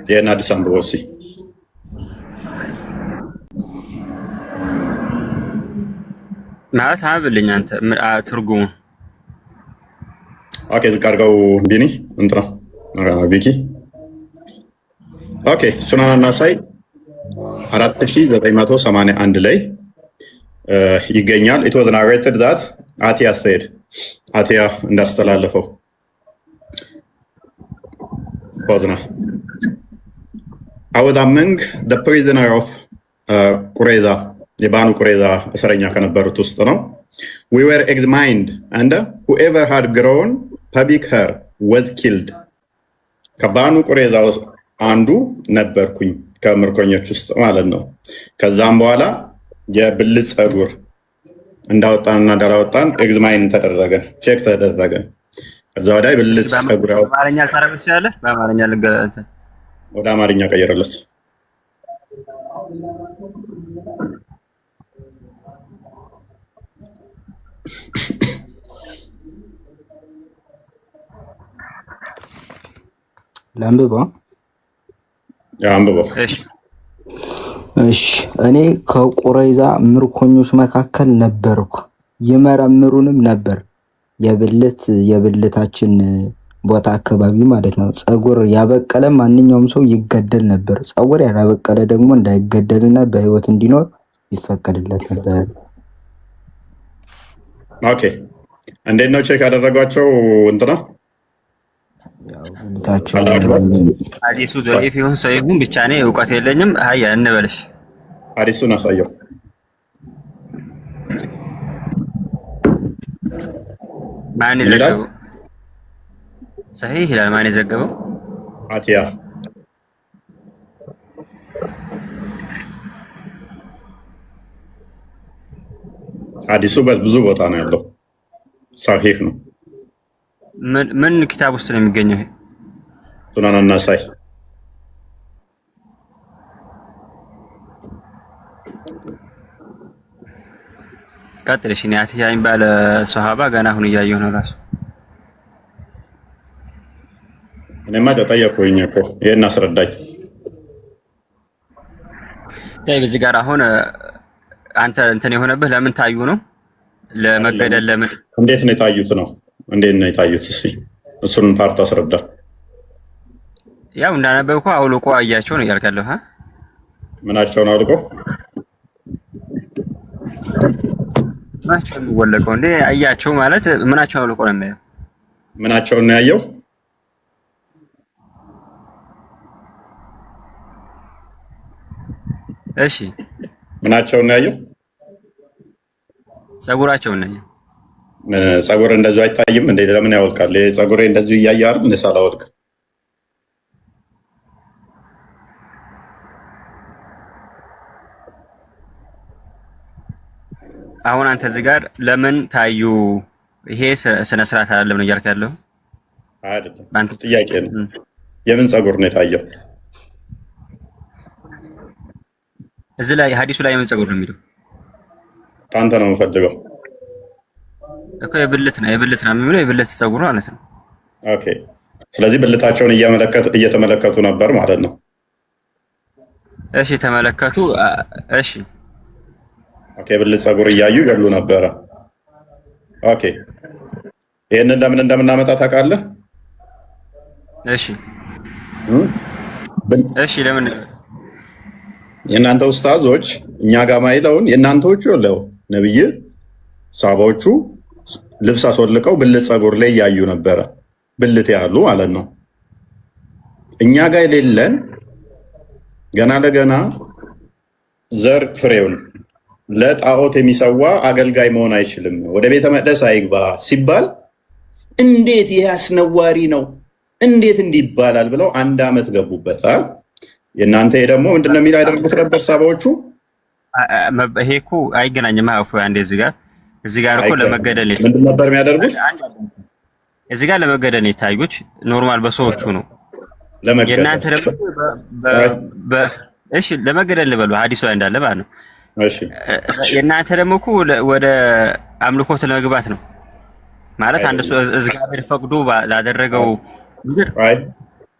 ይህን አዲስ አንብበው እስኪ። ማለት አንብልኝ አንተ ትርጉሙ። ኦኬ ዝቅ አድርገው ቢኒ እንትና ቪኪ። ኦኬ ሱናን አናሳይ 4981 ላይ ይገኛል። ኢት ዋዝ ናሬትድ ዛት አቲያ ሴድ አቲያ እንዳስተላለፈው ፖዝና I was among the prisoner of ቁሬዛ የባኑ ቁሬዛ እስረኛ ከነበሩት ውስጥ ነው። we were examined and whoever had grown pubic hair was killed። ከባኑ ቁሬዛ ውስጥ አንዱ ነበርኩኝ ከምርኮኞች ውስጥ ማለት ነው። ከዛም በኋላ የብልት ጸጉር እንዳወጣንና እንዳላወጣን ኤግዛማይን ተደረገን፣ ቼክ ተደረገን። ከዛ ወዲያ የብልት ጸጉር በአማርኛ ታረብ ትችላለህ? በአማርኛ ልገንተ ወደ አማርኛ ቀየረለት። ለአንብበው አንብበው። እሺ እኔ ከቁረይዛ ምርኮኞች መካከል ነበርኩ፣ ይመረምሩንም ነበር። የብልታችን ቦታ አካባቢ ማለት ነው። ጸጉር ያበቀለ ማንኛውም ሰው ይገደል ነበር። ጸጉር ያላበቀለ ደግሞ እንዳይገደልና በህይወት እንዲኖር ይፈቀድለት ነበር። ኦኬ እንዴት ነው ቼክ ያደረጓቸው? እንትና ሐዲሱ ደሪፍ ይሁን ሰይሁን ብቻ እኔ እውቀት የለኝም። ሀያ እንበልሽ ሐዲሱን አሳየው። ማን የዘገበው? ሰሂህ ይላል። ማን የዘገበው? አቲያ። ሐዲሱ ብዙ ቦታ ነው ያለው። ሰሂህ ነው። ምን ኪታብ ውስጥ ነው የሚገኘው? ሱናን አናሳይ ቀጥልሽ። እኔ አትያ የሚባል ሱሐባ ገና አሁን እያየሁ ነው ራሱ። እኔማ ጠየቅኩኝ እኮ ይሄን አስረዳኝ። በዚህ ጋር አሁን አንተ እንትን የሆነብህ ለምን ታዩ ነው? ለመገደል ለምን? እንዴት ነው የታዩት ነው? እንዴት ነው የታዩት? እስኪ እሱን ፓርት አስረዳ። ያው እንዳነበብኩ አውልቆ አያቸው ነው እያልክ ያለው። ምናቸውን አውልቆ? ምናቸው የሚወለቀው እንዴ? አያቸው ማለት ምናቸው አውልቆ ነው የሚያየው? ምናቸውን ነው ያየው? እሺ ምናቸውን ነው ያየው? ጸጉራቸውን ነው ያየው። ጸጉር እንደዚሁ አይታይም እንዴ? ለምን ያወልቃል? ጸጉሬ እንደዚሁ እያየ አይደል እንደ ሳላወልቅ? አሁን አንተ እዚህ ጋር ለምን ታዩ? ይሄ ስነ ስርዓት አይደለም ነው እያልክ ያለው አይደለም? አንተ ጥያቄ ነው። የምን ጸጉር ነው የታየው? እዚህ ላይ ሐዲሱ ላይ የምን ጸጉር ነው የሚለው? አንተ ነው የምፈልገው እኮ የብልት ነው የሚለው የብልት ጸጉር ማለት ነው። ኦኬ ስለዚህ ብልታቸውን እየተመለከቱ ነበር ማለት ነው። እሺ ተመለከቱ። እሺ ኦኬ ብልት ጸጉር እያዩ ገሉ ነበረ። ኦኬ ይሄንን ለምን እንደምናመጣ ታውቃለህ? እሺ ለምን የእናንተ ኡስታዞች እኛ ጋር ማይለውን የእናንተዎቹ ለው ነብይ ሳባዎቹ ልብስ አስወልቀው ብልት ጸጉር ላይ እያዩ ነበረ። ብልት ያሉ ማለት ነው። እኛ ጋር የሌለን ገና ለገና ዘር ፍሬውን ለጣዖት የሚሰዋ አገልጋይ መሆን አይችልም፣ ወደ ቤተ መቅደስ አይግባ ሲባል እንዴት ይሄ አስነዋሪ ነው፣ እንዴት እንዲህ ይባላል ብለው 1 ዓመት ገቡበታል። የእናንተ ደግሞ ምንድነው የሚል ያደርጉት ነበር ሳባዎቹ። ይሄ እኮ አይገናኝም። አፉ አንዴ እዚህ ጋር እኮ ለመገደል ምንድን ነበር የሚያደርጉት? እዚህ ጋር ለመገደል የታዩት ኖርማል በሰዎቹ ነው። የእናንተ ደግሞ እሺ ለመገደል ልበሉ ሐዲሱ ላይ እንዳለ ማለት ነው። እሺ የእናንተ ደግሞ እኮ ወደ አምልኮት ለመግባት ነው ማለት አንድ ሰው እግዚአብሔር ፈቅዶ ላደረገው ነገር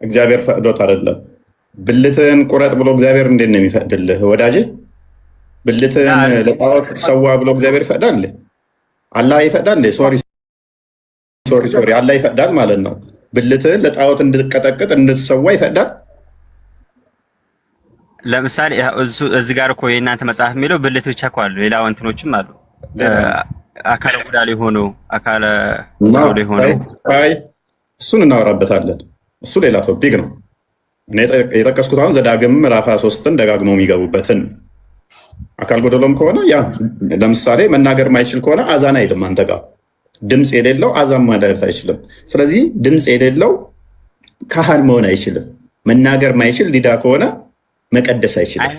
እግዚአብሔር ፈቅዶት አይደለም። ብልትህን ቁረጥ ብሎ እግዚአብሔር እንዴት ነው የሚፈቅድልህ ወዳጄ? ብልትህን ለጣዖት ሰዋ ብሎ እግዚአብሔር ይፈቅዳል? አላህ ይፈቅዳል? ሶሪ አላህ ይፈቅዳል ማለት ነው። ብልትህን ለጣዖት እንድትቀጠቅጥ እንድትሰዋ ይፈቅዳል? ለምሳሌ እዚህ ጋር እኮ የእናንተ መጽሐፍ የሚለው ብልት ብቻ እኮ አሉ፣ ሌላ እንትኖችም አሉ። አካለ ጉዳሌ ሆነው አካለ ጉዳሌ ሆነው እሱን እናወራበታለን። እሱ ሌላ ቶፒክ ነው። እኔ የጠቀስኩት አሁን ዘዳግም ምዕራፍ 23ን ደጋግመው የሚገቡበትን አካል ጎደሎም ከሆነ ያ ለምሳሌ መናገር ማይችል ከሆነ አዛን አይልም። አንተ ጋር ድምፅ የሌለው አዛን ማለት አይችልም። ስለዚህ ድምፅ የሌለው ካህን መሆን አይችልም። መናገር ማይችል ዲዳ ከሆነ መቀደስ አይችልም።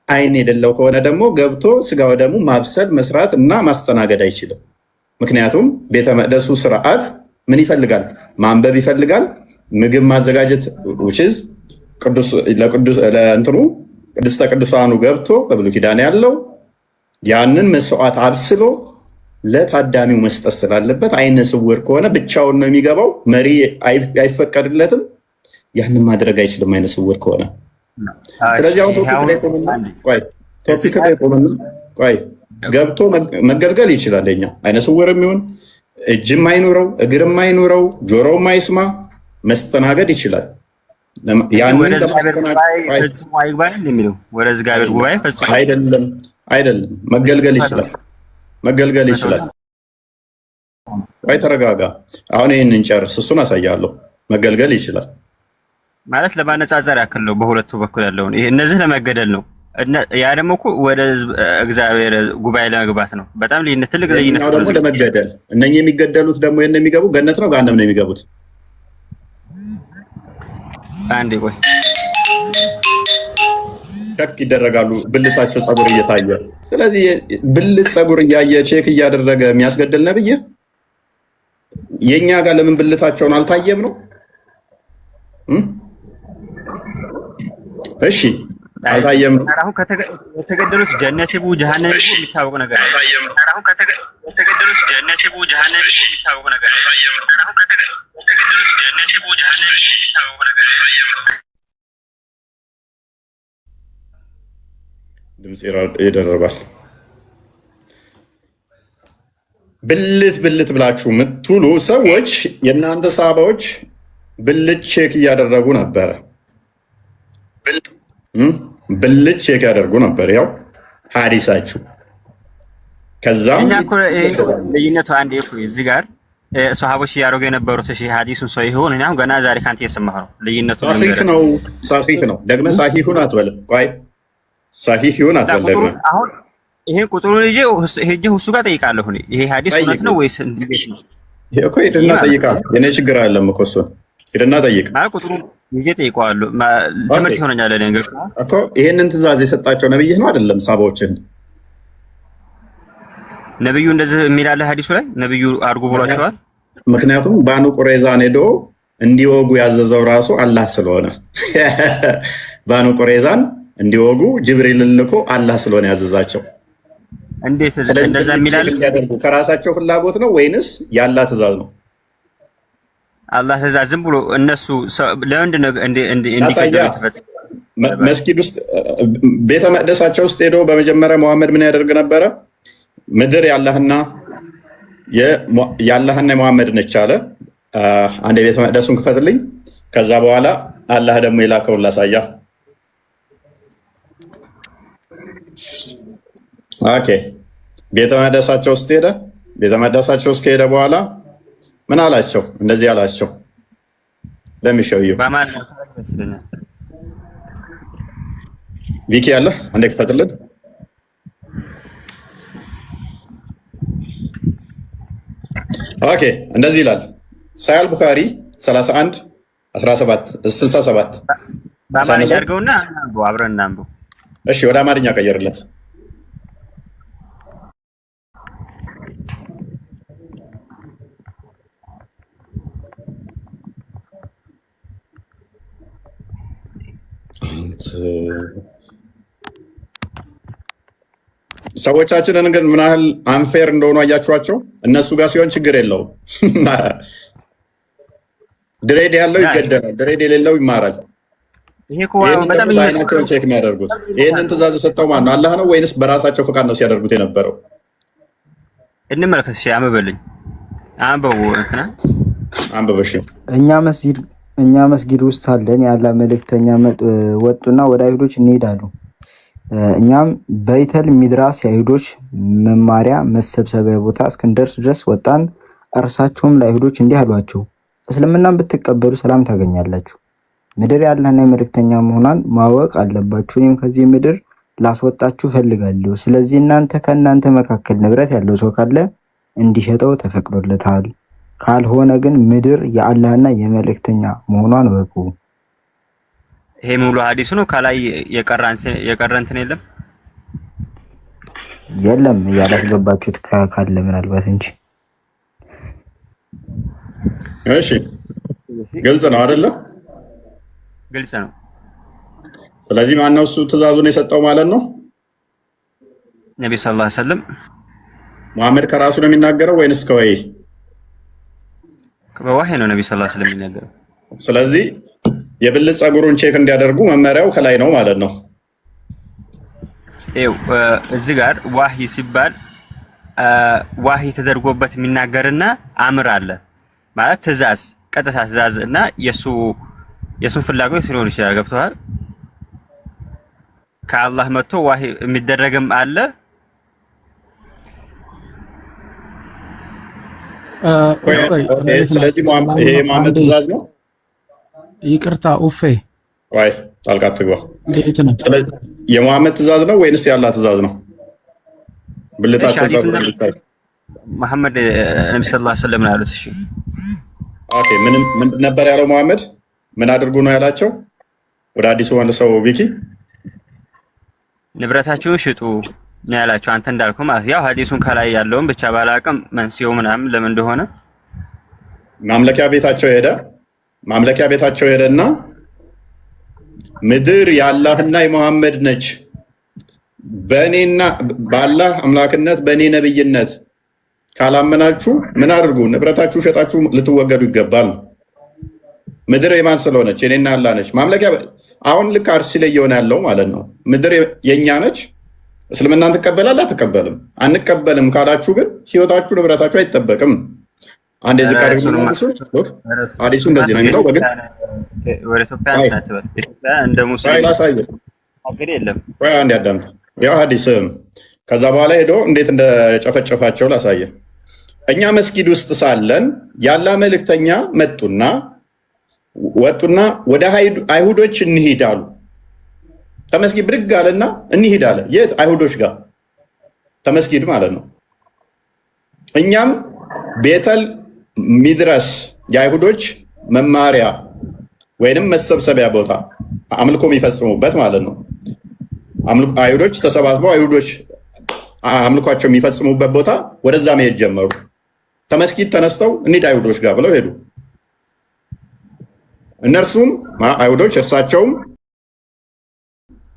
አይን የሌለው ከሆነ ደግሞ ገብቶ ስጋ ወደሙ ማብሰል መስራት እና ማስተናገድ አይችልም። ምክንያቱም ቤተ መቅደሱ ስርዓት ምን ይፈልጋል? ማንበብ ይፈልጋል። ምግብ ማዘጋጀት ውችዝ ለእንትኑ ቅድስተ ቅዱሳኑ ገብቶ በብሉይ ኪዳን ያለው ያንን መስዋዕት አብስሎ ለታዳሚው መስጠት ስላለበት አይነ ስውር ከሆነ ብቻውን ነው የሚገባው። መሪ አይፈቀድለትም። ያንን ማድረግ አይችልም አይነ ስውር ከሆነ። ስለዚህ አሁን ቶፒክ ላይ ቆይ ገብቶ መገልገል ይችላል። ኛ አይነ ስውር የሚሆን እጅም አይኑረው እግርም አይኑረው ጆሮም አይስማ መስተናገድ ይችላል። አይደለም መገልገል ይችላል። ቆይ ተረጋጋ። አሁን ይህንን ጨርስ፣ እሱን አሳያለሁ። መገልገል ይችላል ማለት ለማነጻጸር ያክል ነው። በሁለቱ በኩል ያለውን ይሄ እነዚህ ለመገደል ነው። ያ ደግሞ እኮ ወደ እግዚአብሔር ጉባኤ ለመግባት ነው። በጣም ልዩነት፣ ትልቅ ልዩነት ነው። ደግሞ ለመገደል እነኚህ የሚገደሉት ደግሞ የት ነው የሚገቡ? ገነት ነው ገሃነም ነው የሚገቡት? አንዴ ቆይ ቸክ ይደረጋሉ፣ ብልታቸው ፀጉር እየታየ። ስለዚህ ብልት ፀጉር እያየ ቼክ እያደረገ የሚያስገድል ነብይ የኛ ጋር ለምን ብልታቸውን አልታየም ነው? እሺ አልታየም። አሁን ከተገደሉት ጀነት ይቡ ጀሃነም ይቡ የሚታወቅ ነገር ነው። አሁን ከተገደሉት ጀነት ይቡ ጀሃነም ይቡ የሚታወቅ ነገር ነው። አሁን ከተገደሉት ጀነት ይቡ ጀሃነም ይቡ የሚታወቅ ነገር ነው። ድምጽ ይደረባል። ብልት ብላችሁ የምትውሉ ሰዎች የእናንተ ሳባዎች ብልት ቼክ እያደረጉ ነበረ። ብልት ቼክ ያደርጉ ነበር። ያው ሀዲሳችሁ ከዛም ልዩነቱ አንድ እዚህ ጋር ሰሃቦች እያደረጉ የነበሩት ሀዲሱን ሰው ይሆን እኔ አሁን ገና ዛሬ ካንተ እየሰማሁ ነው። ልዩነቱ ሳሂህ ነው። ደግመህ ሳሂሁን አትበል። ቆይ ሳሂሁን አትበል። ደግመህ አሁን ይሄን ቁጥሩን ይዤ ሄጄ እሱ ጋር ጠይቃለሁ። ይሄ ሀዲስ እውነት ነው ወይስ እንዴት ነው? ይሄ እኮ ሄድና ጠይቃለህ። የኔ ችግር አይደለም እኮ እሱን ሄድና ጠይቅ ማለት ቁጥሩን ይዤ ጠይቀዋለሁ። ትምህርት ይሆነኛል ለኔ እኮ። ይሄንን ትእዛዝ የሰጣቸው ነብይህ ነው አይደለም? ሳባዎችህን ነብዩ እንደዚህ የሚላለ ሀዲሱ ላይ ነብዩ አድርጉ ብሏቸዋል። ምክንያቱም ባኑ ቁረይዛን ሄዶ እንዲወጉ ያዘዘው ራሱ አላህ ስለሆነ ባኑ ቁረይዛን እንዲወጉ ጅብሪልን ልኮ አላህ ስለሆነ ያዘዛቸው። እንዴት እንደዛ የሚላል? ከራሳቸው ፍላጎት ነው ወይንስ ያላ ትእዛዝ ነው? አላህ ትእዛዝ ዝም ብሎ እነሱ ለምንድን ነው እንዲገደሉ ተፈጸመ? መስጊድ ውስጥ ቤተ መቅደሳቸው ውስጥ ሄዶ በመጀመሪያ መሐመድ ምን ያደርግ ነበረ? ምድር ያላህና የመሐመድ ነች አለ። አንድ ቤተ መቅደሱን ክፈትልኝ፣ ከዛ በኋላ አላህ ደግሞ የላከውን ላሳያ። ኦኬ ቤተ መቅደሳቸው ውስጥ ሄደ። ቤተ መቅደሳቸው ውስጥ ከሄደ በኋላ ምን አላቸው? እንደዚህ አላቸው። ለሚሸውዩ ቪኪ ያለ አንዴ ክፈትልን። ኦኬ እንደዚህ ይላል። ሳያል ቡኻሪ 31 17 67 በአማርኛ አድርገውና አብረን እናንብብ። እሺ ወደ አማርኛ ቀየርለት። ሰዎቻችንን ግን ምን ያህል አንፌር እንደሆኑ አያችኋቸው። እነሱ ጋር ሲሆን ችግር የለውም። ድሬድ ያለው ይገደላል፣ ድሬድ የሌለው ይማራል። ይሄ እኮ በጣም በዓይናቸውን ቼክ የሚያደርጉት ይህንን ትእዛዝ የሰጠው ማን ነው? አላህ ነው ወይንስ በራሳቸው ፈቃድ ነው ሲያደርጉት የነበረው? እንመልከት። እሺ አንብበልኝ፣ አንብበው እንትና አንብበው። እሺ እኛ መስጊድ ውስጥ ሳለን የአላህ መልእክተኛ ወጡና ወደ አይሁዶች እንሄዳሉ። እኛም በይተል ሚድራስ የአይሁዶች መማሪያ መሰብሰቢያ ቦታ እስክንደርስ ድረስ ወጣን። እርሳቸውም ለአይሁዶች እንዲህ አሏቸው፣ እስልምናን ብትቀበሉ ሰላም ታገኛላችሁ። ምድር የአላህና የመልእክተኛ መሆኗን ማወቅ አለባችሁ። እኔም ከዚህ ምድር ላስወጣችሁ ፈልጋለሁ። ስለዚህ ከእናንተ መካከል ንብረት ያለው ሰው ካለ እንዲሸጠው ተፈቅዶለታል። ካልሆነ ግን ምድር የአላህና የመልእክተኛ መሆኗን ወቁ። ይሄ ሙሉ ሐዲስ ነው። ከላይ የቀረ እንትን የለም ያላስገባችሁት ካለ ምናልባት እንጂ። እሺ ግልጽ ነው አይደለ? ግልጽ ነው። ስለዚህ ማነው እሱ ትእዛዙን የሰጠው ማለት ነው? ነብይ ሰለላሁ ዐለይሂ ወሰለም። መሐመድ ከራሱ ነው የሚናገረው ወይንስ ከወህይ? ከወህይ ነው ነብይ ሰለላሁ ዐለይሂ ወሰለም የሚናገረው። ስለዚህ የብልት ጸጉሩን ቼክ እንዲያደርጉ መመሪያው ከላይ ነው ማለት ነው። እዚህ ጋር ዋህይ ሲባል ዋህይ ተደርጎበት የሚናገርና አምር አለ ማለት ትእዛዝ፣ ቀጥታ ትእዛዝ እና የሱን ፍላጎት ሊሆን ይችላል። ገብቶሃል? ከአላህ መጥቶ ዋህይ የሚደረግም አለ። ስለዚህ ይሄ መሐመድ ትእዛዝ ነው። ይቅርታ ኡፌ ወይ ጣልቃ ትግባ። የመሐመድ ትእዛዝ ነው ወይንስ የአላህ ትእዛዝ ነው? ብልታቸው መሐመድ ነብይ ሰለላሁ ዐለይሂ ወሰለም ያሉት። እሺ ኦኬ፣ ምን ነበር ያለው መሐመድ? ምን አድርጉ ነው ያላቸው? ወደ አዲሱ መልሰው ቢኪ ንብረታችሁን ሽጡ ነው ያላቸው። አንተ እንዳልከው ማለት ያው ሐዲሱን ከላይ ያለውን ብቻ ባላቅም መንስኤው ምናምን ለምን እንደሆነ ማምለኪያ ቤታቸው ሄደና ምድር የአላህና የመሐመድ ነች፣ በእኔና በአላህ አምላክነት በእኔ ነብይነት ካላመናችሁ ምን አድርጉ? ንብረታችሁ ሸጣችሁ ልትወገዱ ይገባል። ምድር የማን ስለሆነች? የኔና አላህ ነች። ማምለኪያ አሁን ልክ አርሲ ላይ እየሆነ ያለው ማለት ነው። ምድር የኛ ነች። እስልምናን ትቀበላለህ? አትቀበልም? አንቀበልም ካላችሁ ግን ህይወታችሁ ንብረታችሁ አይጠበቅም። አንድ የዚህ ቃል ሐዲሱ እንደዚህ ነው የሚለው። በግል ወደ ኢትዮጵያ እንደ ሙስሊም ሀገር የለም። አንድ ያዳምጥ። ያው ሐዲስ ከዛ በኋላ ሄዶ እንዴት እንደጨፈጨፋቸው ላሳየ። እኛ መስጊድ ውስጥ ሳለን ያላ መልእክተኛ ወጡና ወደ አይሁዶች እንሂድ አሉ። ተመስጊድ ብድግ አለና እንሂድ አለ። የት? አይሁዶች ጋር ተመስጊድ ማለት ነው። እኛም ቤተል ሚድረስ የአይሁዶች መማሪያ ወይንም መሰብሰቢያ ቦታ አምልኮ የሚፈጽሙበት ማለት ነው። አይሁዶች ተሰባስበው አይሁዶች አምልኳቸው የሚፈጽሙበት ቦታ ወደዛ መሄድ ጀመሩ። ተመስጊድ ተነስተው እንሂድ አይሁዶች ጋር ብለው ሄዱ። እነርሱም አይሁዶች እርሳቸውም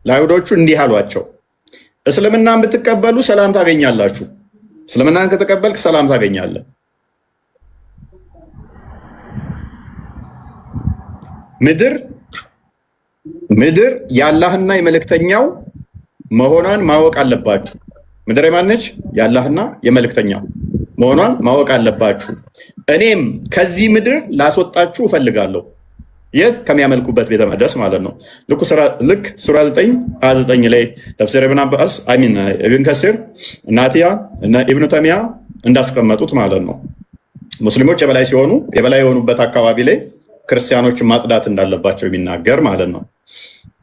ለአይሁዶቹ እንዲህ አሏቸው፣ እስልምናን ብትቀበሉ ሰላም ታገኛላችሁ። እስልምናን ከተቀበልክ ሰላም ታገኛለህ። ምድር የአላህና የመልእክተኛው መሆኗን ማወቅ አለባችሁ። ምድር የማነች? የአላህና የመልእክተኛው መሆኗን ማወቅ አለባችሁ። እኔም ከዚህ ምድር ላስወጣችሁ እፈልጋለሁ። የት? ከሚያመልኩበት ቤተ መቅደስ ማለት ነው። ልክ ሱራ 9:29 ላይ ተፍሲር ኢብኑ አባስ ኢብን ከሲር ናቲያ እና ኢብኑ ተሚያ እንዳስቀመጡት ማለት ነው። ሙስሊሞች የበላይ ሲሆኑ የበላይ የሆኑበት አካባቢ ላይ ክርስቲያኖችን ማጽዳት እንዳለባቸው የሚናገር ማለት ነው።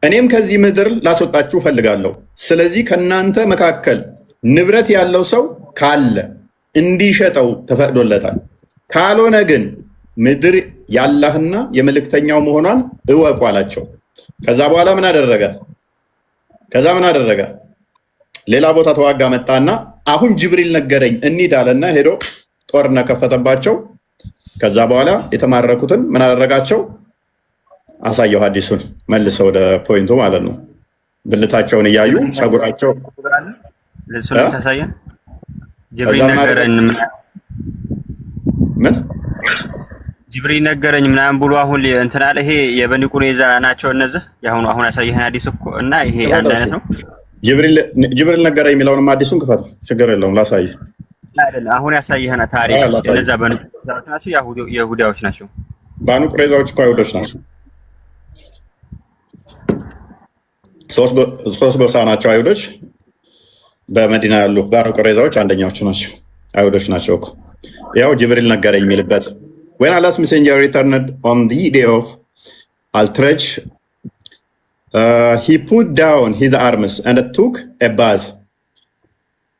እኔም ከዚህ ምድር ላስወጣችሁ እፈልጋለሁ። ስለዚህ ከእናንተ መካከል ንብረት ያለው ሰው ካለ እንዲሸጠው ተፈቅዶለታል። ካልሆነ ግን ምድር የአላህና የመልእክተኛው መሆኗን እወቁ አላቸው። ከዛ በኋላ ምን አደረገ? ሌላ ቦታ ተዋጋ መጣና አሁን ጅብሪል ነገረኝ እንሂድ አለና ሄዶ ጦርነት ከፈተባቸው። ከዛ በኋላ የተማረኩትን ምን አደረጋቸው? አሳየው። ሐዲሱን መልሰው ወደ ፖይንቱ ማለት ነው። ብልታቸውን እያዩ ጸጉራቸው ጅብሪል ነገረኝ ምናምን ብሎ አሁን እንትን አለ። ይሄ የበኒ ቁረይዛ ናቸው እነዚህ አሁን ያሳየህን ሐዲስ እኮ እና ይሄ አንድ አይነት ነው። ጅብሪል ነገረኝ የሚለውንም አዲሱን ክፈተው፣ ችግር የለውም ላሳይህ። አይደለም አሁን ያሳየህን ታሪክ እነዛ በኒ ቁረይዛ ናቸው፣ ይሁዳዎች ናቸው። በኒ ቁረይዛዎች እኮ አይሁዶች ናቸው። ሶስት ጎሳ ናቸው አይሁዶች። በመዲና ያሉ በኒ ቁረይዛዎች አንደኛዎቹ ናቸው፣ አይሁዶች ናቸው እኮ። ያው ጅብሪል ነገረኝ የሚልበት when Allah's messenger returned on the day of Al-Traj, he put down his arms and took a bath.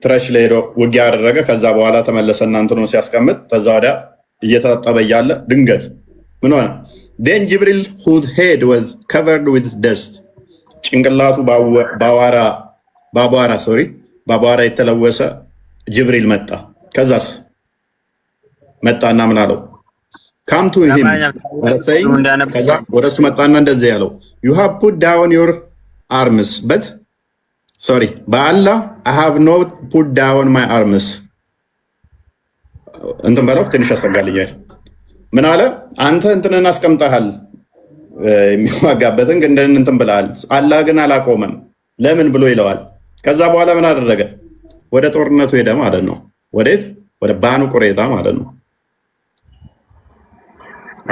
ትረሽ ላይ ሄዶ ውጊያ አደረገ። ከዛ በኋላ ተመለሰና እንትኑን ሲያስቀምጥ ከዛ ወዲያ እየተጣጣበ ያለ ድንገት ምን ሆነ? then Jibril whose head was covered with dust, ጭንቅላቱ በአቧራ የተለወሰ ጅብሪል መጣ። ከዛስ መጣና ምን አለው? come to him ከዛ ወደ እሱ መጣና እንደዚህ ያለው you have put down your arms but sorry በአላህ I have not put down my arms እንትን በለው ትንሽ ያሰጋልኛል። ምን አለ? አንተ እንትንን አስቀምጠሃል የሚዋጋበትን ግን እንትን ብለሃል፣ አላህ ግን አላቆመም ለምን ብሎ ይለዋል። ከዛ በኋላ ምን አደረገ? ወደ ጦርነቱ ሄደ ማለት ነው። ወዴት? ወደ በኒ ቁረይዛ ማለት ነው።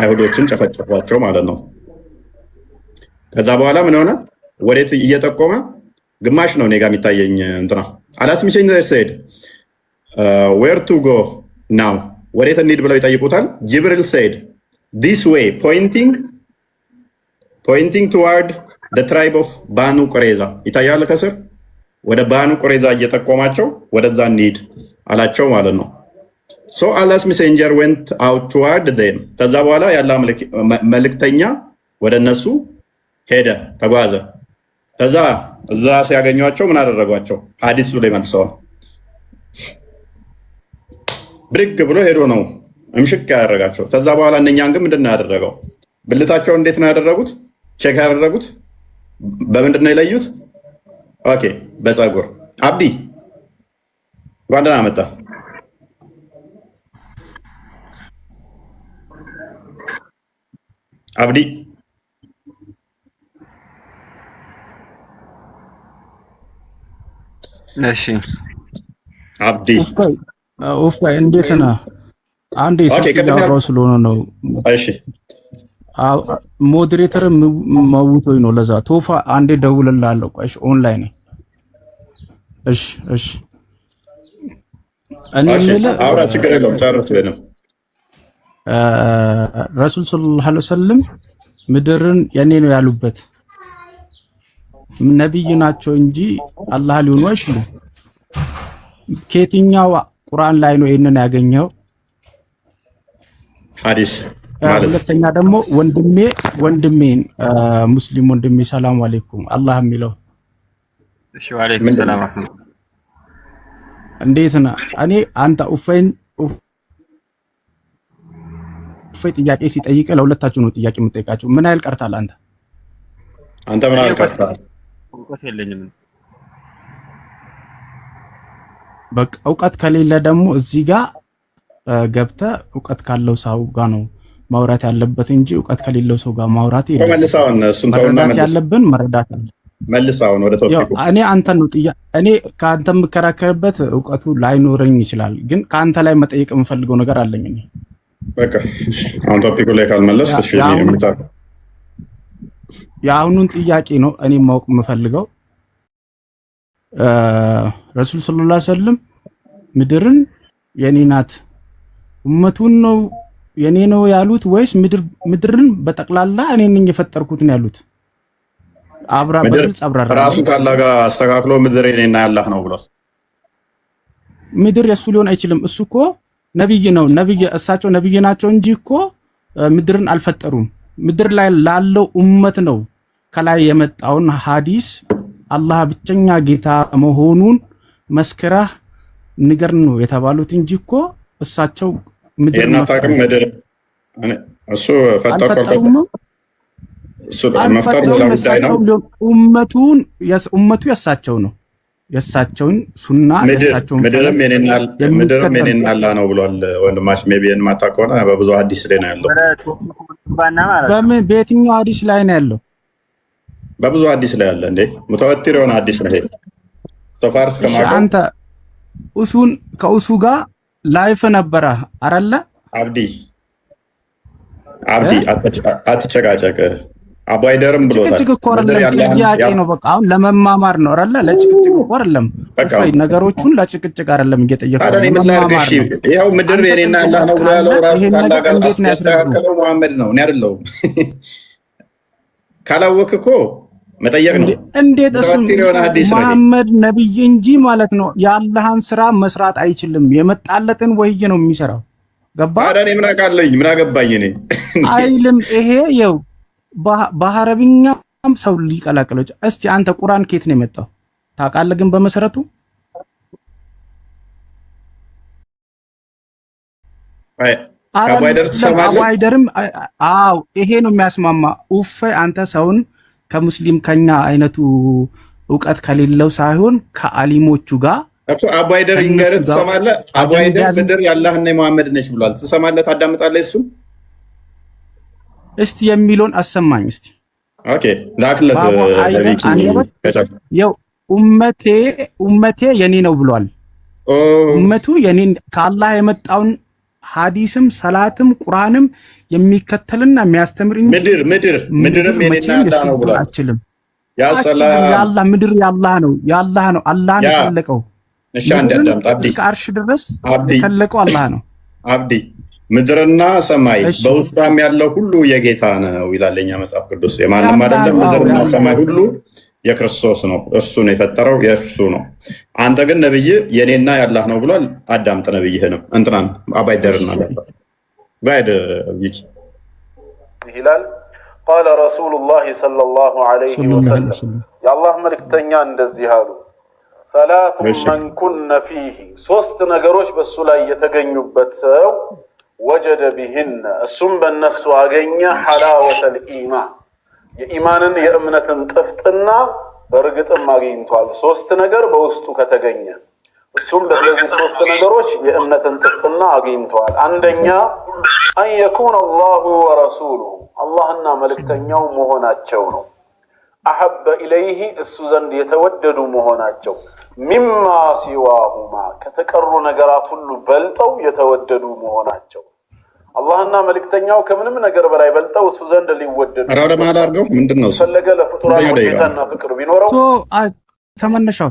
አይሁዶችን ጨፈጨፏቸው ማለት ነው። ከዛ በኋላ ምን ሆነ? ወዴት እየጠቆመ ግማሽ ነው እኔ ጋር የሚታየኝ እንትና አላስ ሚሴንጀር said where to go now ወዴት እንሂድ ብለው ይጠይቁታል። ጅብሪል said this way pointing toward the tribe of በኒ ቁረይዛ ይታያል ከስር ወደ በኒ ቁረይዛ እየጠቆማቸው ወደዛ እንሂድ አላቸው ማለት ነው። so Allah's messenger went out toward them ከዛ በኋላ ያለ መልእክተኛ ወደ እነሱ ሄደ ተጓዘ። ከዛ እዛ ሲያገኟቸው ምን አደረጓቸው? ሐዲሱ ላይ መልሰዋል። ብድግ ብሎ ሄዶ ነው እምሽክ ያደረጋቸው። ከዛ በኋላ እነኛን ግን ምንድን ነው ያደረገው? ብልታቸው እንዴት ነው ያደረጉት? ቼክ ያደረጉት በምንድን ነው የለዩት? ኦኬ በፀጉር። አብዲ እንኳን ደህና መጣ። አብዲ እሺ አብዲ ኡፋይ እንዴት ነህ? አንዴ ያወራው ስለሆነ ነው። እሺ ሞዴሬተር መውቶኝ ነው ለዛ ቶፋ አንዴ ደውልልሃለሁ። ቆይ ኦንላይን ነኝ። እሺ እኔ አውራ ችግር የለውም። ጨርስ ነው ረሱል ሰለላሁ ዐለይሂ ወሰለም ምድርን የኔ ነው ያሉበት ነብይ ናቸው እንጂ አላህ ሊሆኑ አይችሉም። ከየትኛው ቁርአን ላይ ነው ይሄንን ያገኘው? ሐዲስ ማለት። ሁለተኛ ደግሞ ወንድሜን ሙስሊም ወንድሜ ሰላም አለይኩም አላህ የሚለው እሺ ወአለይኩም ሰላም ወራህመቱላህ እንዴት ነህ? እኔ አንተ ኡፋይ ጥያቄ ሲጠይቅ ለሁለታችሁ ነው ጥያቄ የምጠይቃችሁ። ምን ያህል ቀርታል? አንተ ምን ያህል ቀርታል? እውቀት የለኝም። በቃ እውቀት ከሌለ ደግሞ እዚህ ጋር ገብተህ እውቀት ካለው ሰው ጋር ነው ማውራት ያለበት እንጂ እውቀት ከሌለው ሰው ጋር ማውራት የለም። መልሳውን እሱን ተውና መልስ ያለብን መረዳት አለ። መልሳውን ወደ ቶፒኩ እኔ አንተን ነው እኔ ከአንተ የምከራከርበት እውቀቱ ላይኖረኝ ይችላል፣ ግን ከአንተ ላይ መጠየቅ የምፈልገው ነገር አለኝ እኔ በቃ አሁን ቶፒኩ ላይ ካልመለስክ እሺ የአሁኑን ጥያቄ ነው እኔ ማወቅ የምፈልገው። ረሱል ሰለላሁ ዐለይሂ ወሰለም ምድርን የኔ ናት ኡመቱን ነው የኔ ነው ያሉት ወይስ ምድርን በጠቅላላ እኔ ነኝ የፈጠርኩት ነው ያሉት? በግልጽ አብራራ። ራሱ ካላ ጋር አስተካክሎ ምድር የኔና ያላህ ነው ብሏል። ምድር የሱ ሊሆን አይችልም። እሱ እኮ ነብይ ነው። እሳቸው ነብይ ናቸው እንጂ እኮ ምድርን አልፈጠሩም። ምድር ላይ ላለው ኡመት ነው ከላይ የመጣውን ሐዲስ አላህ ብቸኛ ጌታ መሆኑን መስክረህ ንገር ነው የተባሉት እንጂ እኮ እሳቸው ምድር እሱ መፍጠሩ ኡመቱ የእሳቸው ነው። የሳቸውን ሱና የሳቸውን ምድርም የኔና አላህ ነው ብሏል። ወንድማሽ ሜቢ የማታውቀው ከሆነ በብዙ ሐዲስ ላይ ነው ያለው። በምን በየትኛው ሐዲስ ላይ ነው ያለው? በብዙ ሐዲስ ላይ ያለ እንዴ ሙተወቲር የሆነ ሐዲስ ነው ይሄ። ሶፋርስ ከማውቀው አንተ ኡሱን ከኡሱ ጋር ላይፍ ነበረ አይደለ? አብዲ አትጨቃጨቅ። አባይደርም ብሎታል። ጭቅጭቅ እኮ አይደለም ጥያቄ ነው። በቃ አሁን ለመማማር ነው አይደለ? ለጭቅጭቅ እኮ አይደለም። ነገሮቹን ለጭቅጭቅ አይደለም እየጠየቀው ነው። ይኸው ምድር የኔና አላህ ነው ብሎ ያለው ራሱ ካላህ ጋር ያስተካከለው መሐመድ ነው፣ እኔ አይደለሁም። ካላወቅህ እኮ መጠየቅ ነው። እንዴት እሱ መሐመድ ነብይ እንጂ ማለት ነው የአላህን ስራ መስራት አይችልም። የመጣለትን ወህይ ነው የሚሰራው። ገባ? ታዲያ እኔ ምን አውቃለሁ? ምን አገባኝ እኔ አይልም። ይሄ ይኸው በአረብኛም ሰው ሊቀላቅለው። እስቲ አንተ ቁርአን ከየት ነው የመጣው ታውቃለህ? ግን በመሰረቱ አባይደርም አዎ፣ ይሄ ነው የሚያስማማ። ኡፈ አንተ ሰውን ከሙስሊም ከኛ አይነቱ እውቀት ከሌለው ሳይሆን ከአሊሞቹ ጋር አባይደር ይንገር ትሰማለህ? አባይደር ምድር የአላህና የመሐመድ ነች ብሏል። ትሰማለህ? ታዳምጣለህ? እሱ እስቲ የሚለውን አሰማኝ እስቲ። ኦኬ ላክለት። ያው ኡመቴ የኔ ነው ብሏል። ኡመቱ የኔ ከአላህ የመጣውን ሐዲስም ሰላትም ቁርአንም የሚከተልና የሚያስተምር እንጂ ምድርም የኔና አላህ ነው ብሏል። አችልም ያ ሰላም ያላህ ምድር ያላህ ነው አላህ ነው የፈለቀው። እሺ አንድ አዳምጥ አብዲ። እስከ አርሽ ድረስ የፈለቀው አላህ ነው አብዲ። ምድርና ሰማይ በውስጣም ያለው ሁሉ የጌታ ነው ይላል የኛ መጽሐፍ ቅዱስ። የማንም አይደለም። ምድርና ሰማይ ሁሉ የክርስቶስ ነው፣ እርሱ ነው የፈጠረው፣ የእርሱ ነው። አንተ ግን ነብይ የኔና ያላህ ነው ብሏል። አዳምጥ ነብይህንም እንትናን አባይደርና ጋይድ ይላል። ቃለ ረሱሉላህ ሰለላሁ ዐለይሂ ወሰለም የአላህ መልእክተኛ እንደዚህ አሉ። ሰላቱ መን ኩነ ፊህ ሶስት ነገሮች በሱ ላይ የተገኙበት ሰው ወጀደ ቢህነ እሱም በእነሱ አገኘ ሐላወተል ኢማን የኢማንን የእምነትን ጥፍጥና በእርግጥም አግኝቷል። ሶስት ነገር በውስጡ ከተገኘ እሱም በእነዚህ ሶስት ነገሮች የእምነትን ጥፍጥና አግኝቷል። አንደኛ አን የኩነ አላሁ ወረሱሉሁ አላህና መልእክተኛው መሆናቸው ነው። አሐበ ኢለይህ እሱ ዘንድ የተወደዱ መሆናቸው ሚማ ሲዋሁማ ከተቀሩ ነገራት ሁሉ በልጠው የተወደዱ መሆናቸው። አላህና መልእክተኛው ከምንም ነገር በላይ በልጠው እሱ ዘንድ ሊወደዱ ምንድነው ፈለገ ለፍጡራን ጌታና ፍቅር ቢኖረው ከመነሻው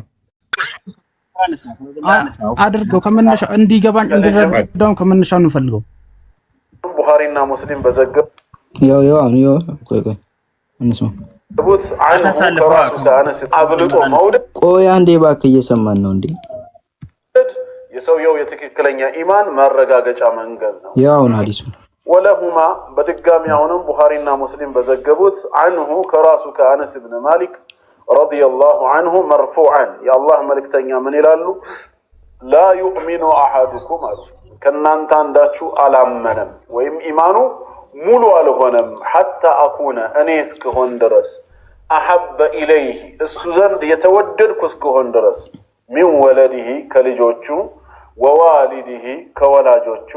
አድርገው ከመነሻው እንዲገባኝ እንዲረዳው ከመነሻው ነው ፈልገው። ቡኻሪና ሙስሊም በዘገብ ቆይ እንስማ። ቆይ አንዴ እባክህ እየሰማን ነው እንዴ? የሰውየው የትክክለኛ ኢማን ማረጋገጫ መንገድ ነው። ያውን ሐዲሱ ወለሁማ በድጋሚ አሁንም ቡኻሪና ሙስሊም በዘገቡት አንሁ ከራሱ ከአነስ ኢብኑ ማሊክ ረዲየላሁ ዐንሁ መርፉዓን የአላህ መልእክተኛ ምን ይላሉ? ላ ዩእሚኑ አሐዱኩም አሉ ከእናንተ አንዳችሁ አላመነም ወይም ኢማኑ ሙሉ አልሆነም ሐታ አኩነ እኔ እስክሆን ድረስ አሐበ ኢለይህ እሱ ዘንድ የተወደድኩ እስክሆን ድረስ ሚን ወለዲህ ከልጆቹ ወዋሊዲህ ከወላጆቹ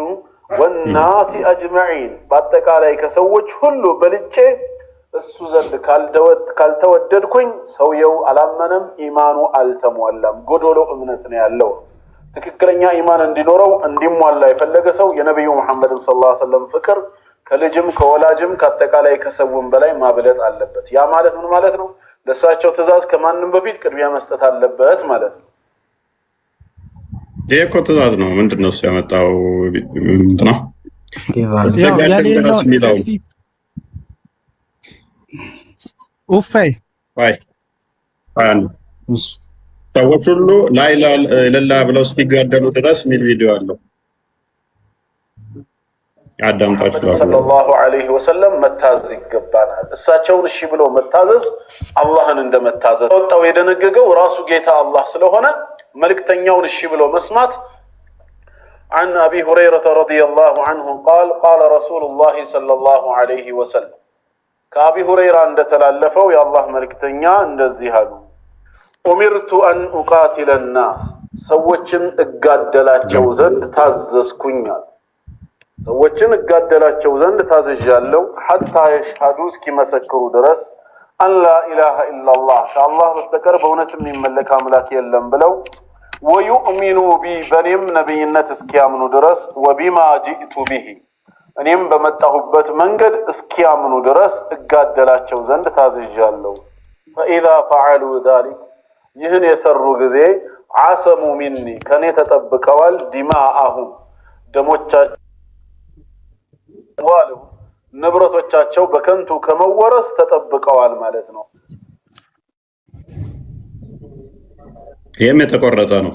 ወናሲ አጅመዒን በአጠቃላይ ከሰዎች ሁሉ በልጬ እሱ ዘንድ ካልተወደድኩኝ ሰውየው አላመነም፣ ኢማኑ አልተሟላም፣ ጎዶሎ እምነት ነው ያለው። ትክክለኛ ኢማን እንዲኖረው እንዲሟላ የፈለገ ሰው የነቢዩ መሐመድን ሰለላሁ ዐለይሂ ወሰለም ፍቅር ከልጅም ከወላጅም ከአጠቃላይ ከሰውም በላይ ማብለጥ አለበት። ያ ማለት ምን ማለት ነው? ለእሳቸው ትእዛዝ ከማንም በፊት ቅድሚያ መስጠት አለበት ማለት ነው። ይሄ እኮ ትእዛዝ ነው። ምንድን ነው እሱ ያመጣው? እንትና ሰዎች ሁሉ ላይ ለላ ብለው እስኪጋደሉ ድረስ የሚል ቪዲዮ አለው። አዳምጣችሁ ሰለላሁ ዐለይሂ ወሰለም መታዘዝ ይገባናል። እሳቸውን እሺ ብሎ መታዘዝ አላህን እንደመታዘዝ ወጣው የደነገገው ራሱ ጌታ አላህ ስለሆነ መልእክተኛውን እሺ ብሎ መስማት። عن أبي هريرة رضي الله عنه قال قال رسول الله صلى الله عليه وسلم كأبي هريرة عند تلالفه يا الله ملكتنيا عند الزهاد ኡሚርቱ አን ኡቃቲለ ናስ ሰዎችን እጋደላቸው ዘንድ ታዘዝኩኛል። ሰዎችን እጋደላቸው ዘንድ ታዝዣለሁ። ሐታ የሽሃዱ እስኪመሰክሩ ድረስ አን ላ ኢላሃ ኢላላህ ከአላህ በስተቀር በእውነት የሚመለክ አምላክ የለም ብለው ወዩእሚኑ ቢ በኔም ነቢይነት እስኪያምኑ ድረስ ወቢማ ጂእቱ ቢሂ እኔም በመጣሁበት መንገድ እስኪያምኑ ድረስ እጋደላቸው ዘንድ ታዝዣለሁ። ፈኢዛ ፈዐሉ ዛሊክ ይህን የሰሩ ጊዜ ዓሰሙ ሚኒ ከኔ ተጠብቀዋል። ዲማአሁም ደሞቻቸው ንብረቶቻቸው በከንቱ ከመወረስ ተጠብቀዋል ማለት ነው። ይህም የተቆረጠ ነው።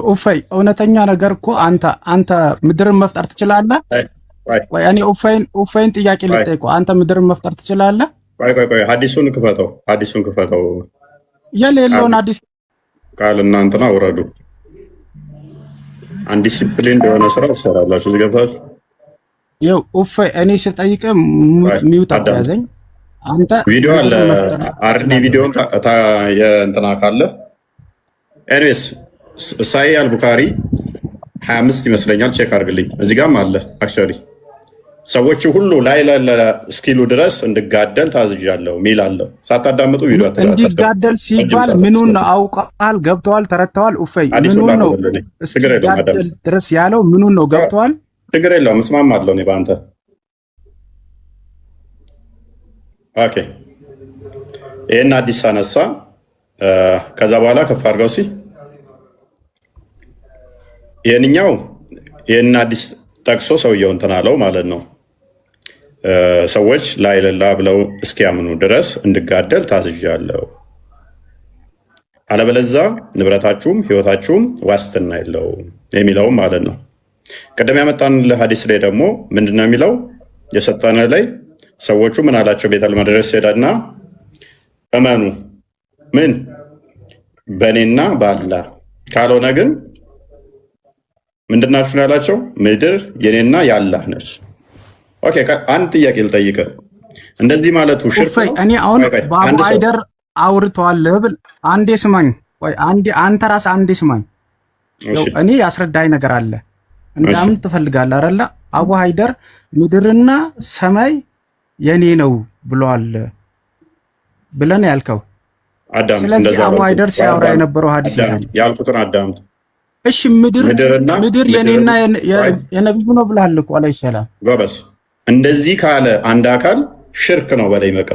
ኡፈይ እውነተኛ ነገር እኮ አንተ ምድርን መፍጠር ትችላለህ ወይ? እኔ ኡፈይን ጥያቄ ልጠይቀው። አንተ ምድርን መፍጠር ትችላለህ? ቆይ ሐዲሱን ክፈተው። የሌለውን ሐዲስ ቃል እናንተና አውረዱ። አንዲሲፕሊን እንደሆነ ስራ ትሰራላችሁ። እዚህ ገብታችሁ ይኸው ኡፈይ እኔ ስጠይቅ ሚውት አያዘኝ። አንተ ቪዲዮ አለ አርዲ ቪዲዮን የእንትና ካለ ኤኒዌይስ ሳይ አልቡካሪ 25 ይመስለኛል። ቼክ አድርግልኝ። እዚህ ጋርም አለ አክቹዋሊ ሰዎች ሁሉ ላይ እስኪሉ ድረስ እንድጋደል ታዝዣለሁ ሚል አለው። ሳታዳምጡ ቪዲዮ እንዲጋደል ሲባል ምኑን ነው አውቀዋል? ገብተዋል? ተረድተዋል? ኡፈይ ምኑን ነው እስኪጋደል ድረስ ያለው? ምኑን ነው ገብተዋል? ችግር የለውም እስማማለሁ እኔ በአንተ ኦኬ። ይህን አዲስ አነሳ። ከዛ በኋላ ከፍ አድርገው ይህን አዲስ ጠቅሶ ሰውየው እንትን አለው ማለት ነው። ሰዎች ላይለላ ብለው እስኪያምኑ ድረስ እንድጋደል ታዝዣለሁ፣ አለበለዛ ንብረታችሁም ሕይወታችሁም ዋስትና የለውም የሚለውም ማለት ነው። ቀደም ያመጣን ለሐዲስ ላይ ደግሞ ምንድነው የሚለው? የሰጠነ ላይ ሰዎቹ ምን አላቸው? ቤተል መድረስ ሄዳና እመኑ ምን በእኔና በአላህ ካልሆነ ግን ምንድናችሁ ያላቸው? ምድር የኔና የአላህ ነች። ኦኬ አንድ ጥያቄ ልጠይቅህ። እንደዚህ ማለቱ ሽርክ ነው? እኔ አሁን በአቡ ሃይደር አውርተዋል ብል አንዴ ስማኝ፣ ወይ አንተ ራስህ አንዴ ስማኝ። እኔ ያስረዳኝ ነገር አለ እንዳምን ትፈልጋለህ አይደለ? አቡ ሃይደር ምድርና ሰማይ የኔ ነው ብለዋል ብለን ያልከው። ስለዚህ አቡ ሃይደር ሲያወራ የነበረው ሐዲስ ያልኩትን አዳምጥ። እሺ ምድር የኔና የነብዩ ነው ብለሃል እኮ አለይሂ ሰላም። ጎበስ እንደዚህ ካለ አንድ አካል ሽርክ ነው በላይ መቀ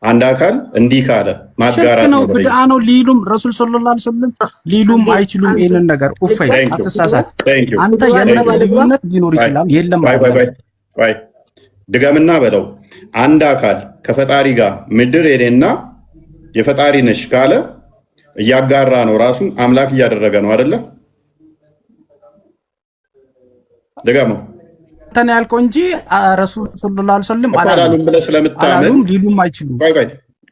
አንድ አካል እንዲህ ካለ ማጋራት ነው ብድዓ ነው ሊሉም ረሱል ሰለላሁ ዐለይሂ ወሰለም ሊሉም አይችሉም። ይሄንን ነገር ኡፈይ አትሳሳት። አንተ የነብዩ ልዩነት ሊኖር ይችላል የለም ወይ ድገምና በለው። አንድ አካል ከፈጣሪ ጋር ምድር የኔና የፈጣሪ ነሽ ካለ እያጋራ ነው፣ ራሱን አምላክ እያደረገ ነው አይደለ? ደጋመው ተና ያልከው እንጂ ረሱል ሰለላሁ ዐለይሂ ወሰለም አላሉም ብለህ ስለምታመን ሊሉም አይችሉም።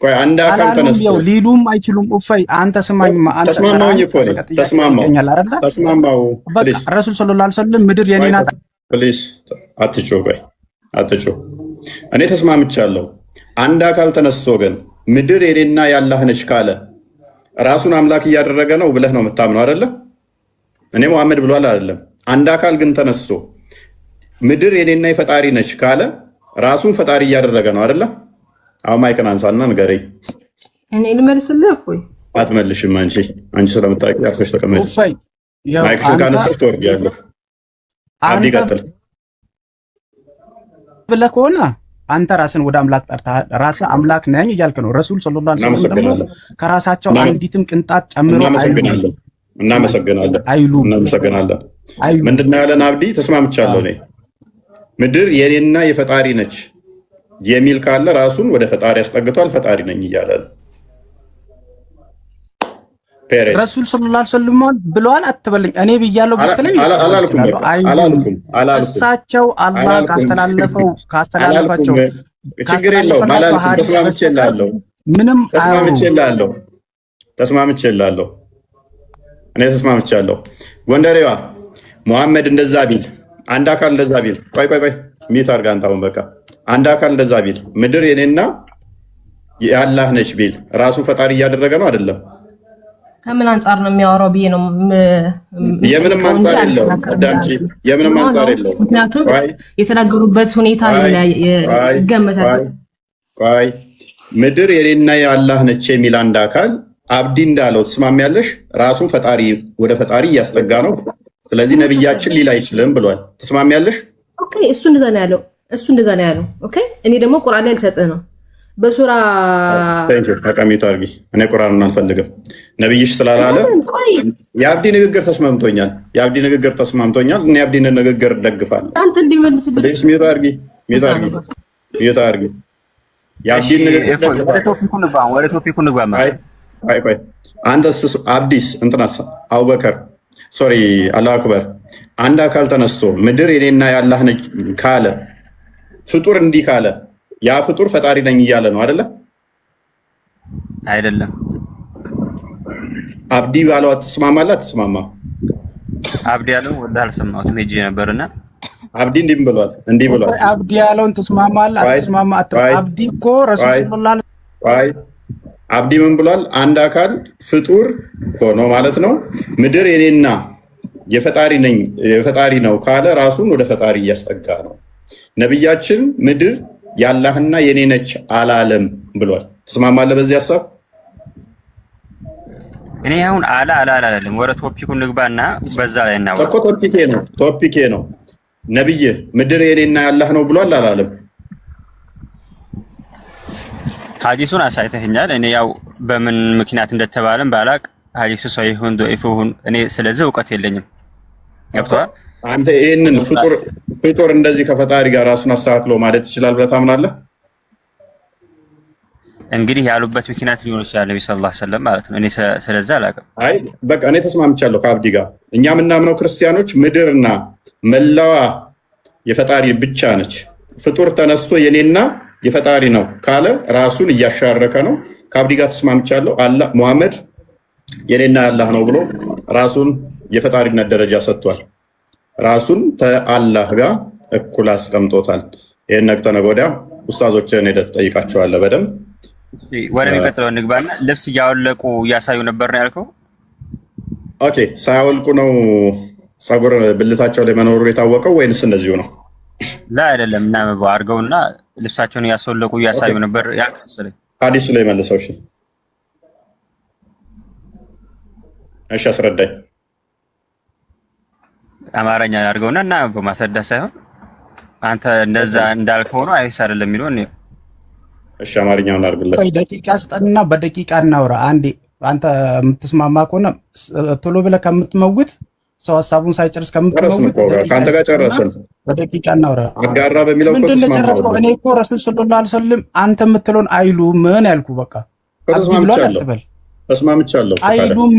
ቆይ አንድ አካል ተነስቶ ሊሉም አይችሉም። ኡፈይ አንተ ስማኝ፣ አንተ ተስማማኝ እኮ ነው። ተስማማው በቃ ረሱል ሰለላሁ ዐለይሂ ወሰለም ምድር የኔ ናት። ፕሊዝ አትጮህ። እኔ ተስማምቻለሁ። አንድ አካል ተነስቶ ግን ምድር የኔና ያላህ ነች ካለ ራሱን አምላክ እያደረገ ነው ብለህ ነው የምታምነው አይደለ? እኔ መሐመድ ብሏል አይደለም። አንድ አካል ግን ተነስቶ ምድር የኔና የፈጣሪ ነች ካለ ራሱን ፈጣሪ እያደረገ ነው አይደለ? አሁን ማይክን አንሳና ንገረኝ። እኔ ልመልስልህ? እፎይ አትመልሽም። አንቺ ስለምታውቂ አርፈሽ ተቀመጭ። ማይክሽን ካነሳሽ ትወርጃለሽ። አብዲ ቀጥል ብለህ ከሆነ አንተ ራስን ወደ አምላክ ጠርተሃል። ራስህ አምላክ ነኝ እያልክ ነው። ረሱል ሰለላሁ ዐለይሂ ወሰለም ደግሞ ከራሳቸው አንዲትም ቅንጣት ጨምሮ እናመሰግናለን። ምንድነው ያለን? አብዲ ተስማምቻለሁ። እኔ ምድር የኔና የፈጣሪ ነች የሚል ካለ ራሱን ወደ ፈጣሪ አስጠግቷል። ፈጣሪ ነኝ እያለ ነው። ረሱል ሰለላሁ ዐለይሂ ወሰለም ብለዋል አትበልኝ። እኔ ብያለሁ ብትለኝ እሳቸው አላህ ካስተላለፋቸው ችግር የለውም። ምንም ተስማምቼላለሁ። እኔ ተስማምቻለሁ። ጎንደሬዋ ሙሐመድ እንደዛ ቢል አንድ አካል እንደዛ ቢል ቆይ ሚት አድርጋ አንተ አሁን በቃ አንድ አካል እንደዛ ቢል ምድር የኔና የአላህ ነች ቢል ራሱ ፈጣሪ እያደረገ ነው አይደለም? ከምን አንጻር ነው የሚያወራው ብዬ ነው። የምንም አንጻር የለውም። አዳምጪ፣ የምንም አንጻር የለውም። ምክንያቱም የተናገሩበት ሁኔታ ይገመታል። ቆይ ምድር የኔና የአላህ ነች የሚል አንድ አካል አብዲ እንዳለው ትስማሚያለሽ? ራሱን ፈጣሪ ወደ ፈጣሪ እያስጠጋ ነው። ስለዚህ ነብያችን ሊል አይችልም ብሏል። ትስማሚያለሽ? ኦኬ፣ እሱ እንደዛ ነው ያለው። ኦኬ፣ እኔ ደግሞ ቁርአን ላይ ልሰጥህ ነው በሱራ ተቀሚጡ አድርጊ። እኔ ቁርአንን አልፈልግም ነብይሽ ስላላለ የአብዲ ንግግር ተስማምቶኛል። እኔ የአብዲን ንግግር ደግፋለሁ። አንተ እንዲመልስልህ ሚዩት አድርጊ። የአብዲን ንግግር ወደ ቶፒኩ ንግባ። ቆይ አንተስ አብዲስ እንትናስ አቡበከር ሶሪ አላሁ አክበር አንድ አካል ተነስቶ ምድር የኔና የአላህ ነች ካለ ፍጡር እንዲህ ካለ ያ ፍጡር ፈጣሪ ነኝ እያለ ነው አይደለ? አይደለም። አብዲ ባለው አትስማማለህ? አትስማማ? አብዲ ያለው ወደ አልሰማሁትም ሄጄ ነበርና አብዲ እንዲህ ብሏል። አብዲ ያለውን ትስማማለህ? አትስማማ? አብዲ እኮ ረሱላህ አብዲ ምን ብሏል? አንድ አካል ፍጡር ሆኖ ማለት ነው ምድር የኔና የፈጣሪ ነው ካለ ራሱን ወደ ፈጣሪ እያስጠጋ ነው። ነብያችን ምድር ያላህና የኔ ነች አላለም ብሏል። ትስማማለህ በዚህ ሐሳብ? እኔ አሁን አላለም። ወደ ቶፒኩ ንግባና በዛ ላይ እናወራ እኮ ቶፒኬ ነው። ነብይ ምድር የኔና ያላህ ነው ብሏል አላለም? ሐዲሱን አሳይተኸኛል። እኔ ያው በምን ምክንያት እንደተባለም ባላቅ ሐዲሱ ሰሂሁን ዶኢፉን እኔ ስለዚህ እውቀት የለኝም። ገብቶሃል? አንተ ይሄንን ፍጡር እንደዚህ ከፈጣሪ ጋር ራሱን አስተካክሎ ማለት ይችላል ብለህ ታምናለህ? እንግዲህ ያሉበት ምክንያት ሊሆን ይችላል ነብዩ ሰለላሁ ዐለይሂ ወሰለም ማለት ነው። እኔ ስለዛ አላውቅም። አይ በቃ እኔ ተስማምቻለሁ ከአብዲ ጋር። እኛ የምናምነው ክርስቲያኖች ምድርና መላዋ የፈጣሪ ብቻ ነች። ፍጡር ተነስቶ የኔና የፈጣሪ ነው ካለ ራሱን እያሻረከ ነው። ከአብዲ ጋር ተስማምቻለሁ። አላህ ሙሐመድ የኔና ያላህ ነው ብሎ ራሱን የፈጣሪነት ደረጃ ሰጥቷል። ራሱን ከአላህ ጋር እኩል አስቀምጦታል። ይሄን ነገ ተነገ ወዲያ ኡስታዞችን ሄደህ ትጠይቃቸዋለህ በደንብ። ወደሚቀጥለው እንግባና ልብስ እያወለቁ እያሳዩ ነበር ነው ያልከው? ኦኬ፣ ሳያወልቁ ነው ፀጉር ብልታቸው ላይ መኖሩ የታወቀው ወይንስ እንደዚሁ ነው? ላ አይደለም። እና መባው አድርገውና ልብሳቸውን እያስወለቁ እያሳዩ ነበር ያልክ መሰለኝ። ሐዲሱ ላይ መልሰው። እሺ አስረዳኝ። አማርኛ አድርገውና እና በማስረዳት ሳይሆን አንተ እንደዛ እንዳልከው ነው አይስ አይደለም የሚለው ነው። እሺ አማርኛውን አድርግለት። ደቂቃ ስጠንና በደቂቃ እናውራ። አንዴ አንተ የምትስማማ ከሆነ ቶሎ ብለህ ከምትመውት ሰው ሀሳቡን ሳይጨርስ ከምትመውት ከአንተ ጋር ጨረስን። በደቂቃ እናውራ። አጋራ በሚለው ምንድን ነው ጨረስከው? እኔ እኮ ረሱል ሰለላሁ ዐለይሂ ወሰለም አንተ የምትለውን አይሉም ምን ያልኩ በቃ ተስማምቻለሁ። አይሉም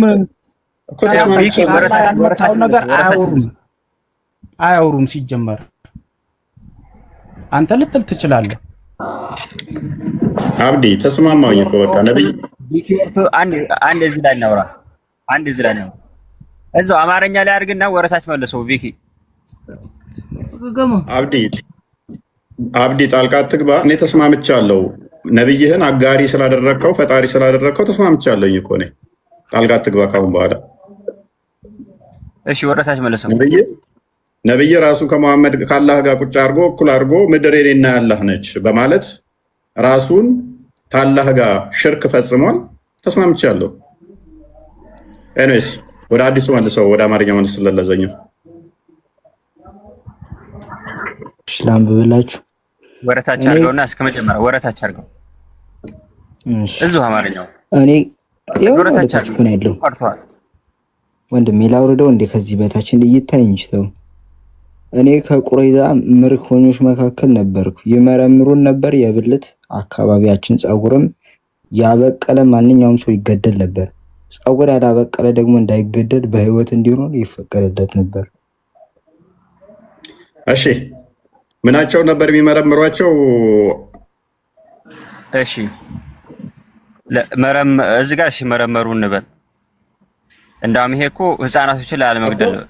ነገር አያወሩም። ሲጀመር አንተ ልትል ትችላለህ። አብዲ ተስማማኝ እኮ በቃ ነብይ አንድ እዚህ ላይ እናውራ። እዛው አማርኛ ላይ አድርግና ወረታች መልሰው። ቪኪ አብዲ ጣልቃ አትግባ። እኔ ተስማምቻለሁ። ነብይህን አጋሪ ስላደረግከው ፈጣሪ ስላደረግከው ተስማምቻለሁ እኮ እኔ። ጣልቃ አትግባ ካሁን በኋላ። እሺ ወረታች መልሰው። ነብይ ራሱ ከመሐመድ ካላህ ጋር ቁጭ አድርጎ እኩል አድርጎ ምድር የኔና ያላህ ነች በማለት ራሱን ካላህ ጋር ሽርክ ፈጽሟል። ተስማምቻለሁ። ኤኒዌይስ ወደ አዲሱ መልሰው፣ ወደ አማርኛ መልስ ለለዘኛው ላንብብላችሁ። ወረታች አድርገውና እስከ መጀመሪያ ወረታች አድርገው እዚሁ አማርኛው እኔ ወረታች አድርገው ነው ፈርቷል። ወንድሜ ላውርደው እንዴ ከዚህ በታች እንድይታይ እንጂ ተው። እኔ ከቁረይዛ ምርኮኞች መካከል ነበርኩ። ይመረምሩን ነበር። የብልት አካባቢያችን ፀጉርም ያበቀለ ማንኛውም ሰው ይገደል ነበር። ፀጉር ያላበቀለ ደግሞ እንዳይገደል በህይወት እንዲኖር ይፈቀድለት ነበር። እሺ ምናቸው ነበር የሚመረምሯቸው? እሺ እዚህ ጋር ሲመረመሩ እንበል። እንዳውም ይሄ እኮ ህፃናቶችን ላለመግደል ነው።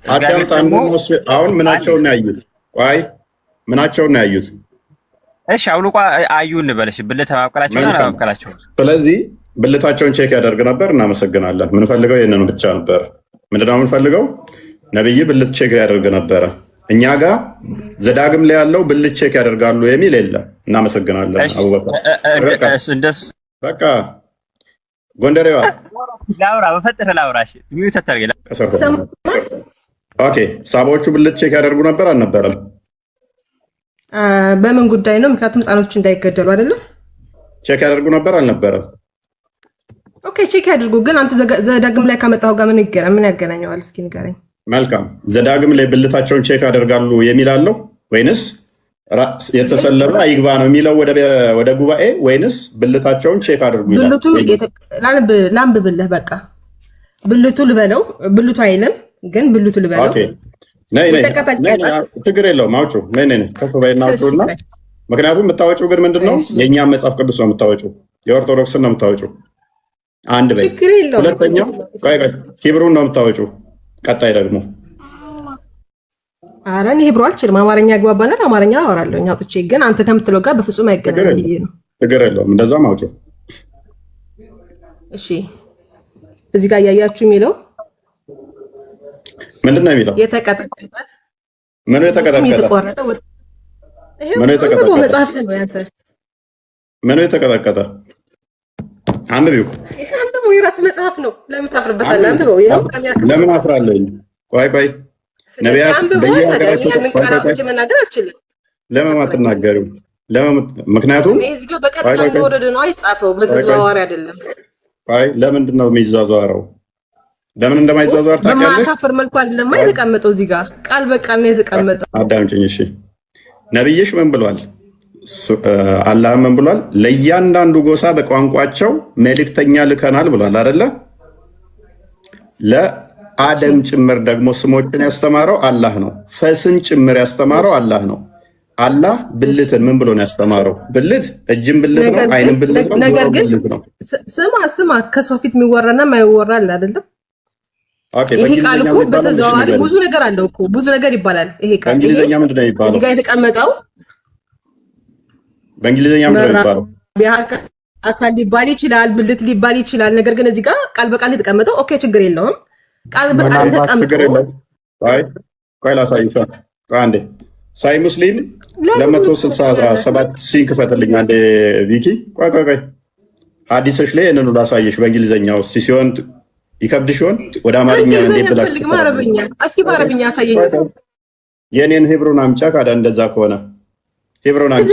አሁን ምናቸውን ነው ያዩት? ቆይ ምናቸውን ነው ያዩት? እሺ አውልቋ አዩን በለሽ ብልት ማብቀላቸውና ማብቀላቸው። ስለዚህ ብልታቸውን ቼክ ያደርግ ነበር። እናመሰግናለን። ምንፈልገው ይህንን ብቻ ነበር። ምንድነው ምንፈልገው? ነብይ ብልት ቼክ ያደርግ ነበረ። እኛ ጋር ዘዳግም ላይ ያለው ብልት ቼክ ያደርጋሉ የሚል የለም። እናመሰግናለን። በቃ ጎንደሬዋ ላውራ በፈጠረ ላውራሽ ሚዩት ተታርገ ኦኬ። ሳባዎቹ ብልት ቼክ ያደርጉ ነበር አልነበረም? በምን ጉዳይ ነው? ምክንያቱም ህጻኖች እንዳይገደሉ አይደለም? ቼክ ያደርጉ ነበር አልነበረም? ኦኬ ቼክ ያድርጉ። ግን አንተ ዘዳግም ላይ ካመጣው ጋር ምን ያገናኘዋል? እስኪ ንገረኝ። መልካም። ዘዳግም ላይ ብልታቸውን ቼክ ያደርጋሉ የሚል አለው ወይንስ የተሰለበ አይግባ ነው የሚለው ወደ ጉባኤ ወይንስ ብልታቸውን ቼክ አድርጉ ይላል? ላንብብልህ። በቃ ብልቱ ልበለው። ብልቱ አይልም ግን ብልቱ ልበለው። ችግር የለውም። አውጩ ከፍ በይና አውጩና፣ ምክንያቱም የምታወጪው ግን ምንድነው የእኛም መጽሐፍ ቅዱስ ነው የምታወጪው፣ የኦርቶዶክስን ነው የምታወጪው። አንድ በይ። ሁለተኛው ሂብሩን ነው የምታወጪው። ቀጣይ ደግሞ ኧረ እኔ ሂብሩ አልችልም። አማርኛ ያግባባናል። አማርኛ አወራለሁ አውጥቼ፣ ግን አንተ ከምትለው ጋር በፍጹም አይገናኝም ብዬ ነው። ችግር የለውም። እንደዛም አውጪው። እሺ እዚህ ጋር እያያችሁ የሚለው ምንድን ነው የሚለው? የተቀጠቀጠ ምኑ የተቀጠቀጠ? ምኑ የተቀጠቀጠ? መጽሐፍ ነው ያንተ። ምኑ የተቀጠቀጠ? አንብቢው። ይሄ አንብበው፣ የራስ መጽሐፍ ነው። ለምን ታፍርበታለህ? አንብበው። ይሄው ለምን አፍራለሁ? ቆይ ነቢያት በየሀገራቸው መናገር አልችልም። ለምን አትናገሪው? ምክንያቱም እዚህ ጋር በቀጥታ ወረደ ነው አይጻፈው፣ በተዘዋዋሪ አይደለም። ለምንድን ነው የሚዟዟረው? ለምን እንደማይዟዟር ታውቂያለሽ? በማካፈር መልኩ አይደለም የተቀመጠው። እዚህ ጋር ቃል በቃል ነው የተቀመጠው። አዳምጪኝ እሺ። ነብይሽ ምን ብሏል? አላህ ምን ብሏል? ለእያንዳንዱ ጎሳ በቋንቋቸው መልእክተኛ ልከናል ብሏል አይደለ? ለአደም ጭምር ደግሞ ስሞችን ያስተማረው አላህ ነው። ፈስን ጭምር ያስተማረው አላህ ነው። አላህ ብልትን ምን ብሎ ነው ያስተማረው? ብልት እጅም ብልት ነው፣ አይንም ብልት ነው፣ ነገር ግን ስማ ከሰው ፊት የሚወራና የማይወራ አለ አይደለም? ይሄ ቃል እኮ በተዘዋዋሪ ብዙ ነገር አለው እኮ፣ ብዙ ነገር ይባላል። ይሄ ቃል በእንግሊዘኛ ምንድን ነው የሚባለው? እዚህ ጋር የተቀመጠው በእንግሊዘኛ ምንድን ነው የሚባለው? አካል ሊባል ይችላል፣ ብልት ሊባል ይችላል። ነገር ግን እዚህ ጋር ቃል በቃል የተቀመጠው ኦኬ፣ ችግር የለውም። ቃል በቃል ተቀምጦ ቆይ ላሳይሽ አንዴ። ሳይ ሙስሊም 267 ሲንክፈትልኝ አንዴ ቪኪ። ቆይ ሐዲሶች ላይ እነኑ ላሳይሽ በእንግሊዘኛ ውስጥ ሲሆን ይከብድሽ ይሆን? ወደ አማርኛ እንዴ ብላሽ? እስኪ በአረብኛ አሳየኝ። የኔን ሂብሩን አምጫ ካዳ። እንደዛ ከሆነ ሂብሩን አምጪ፣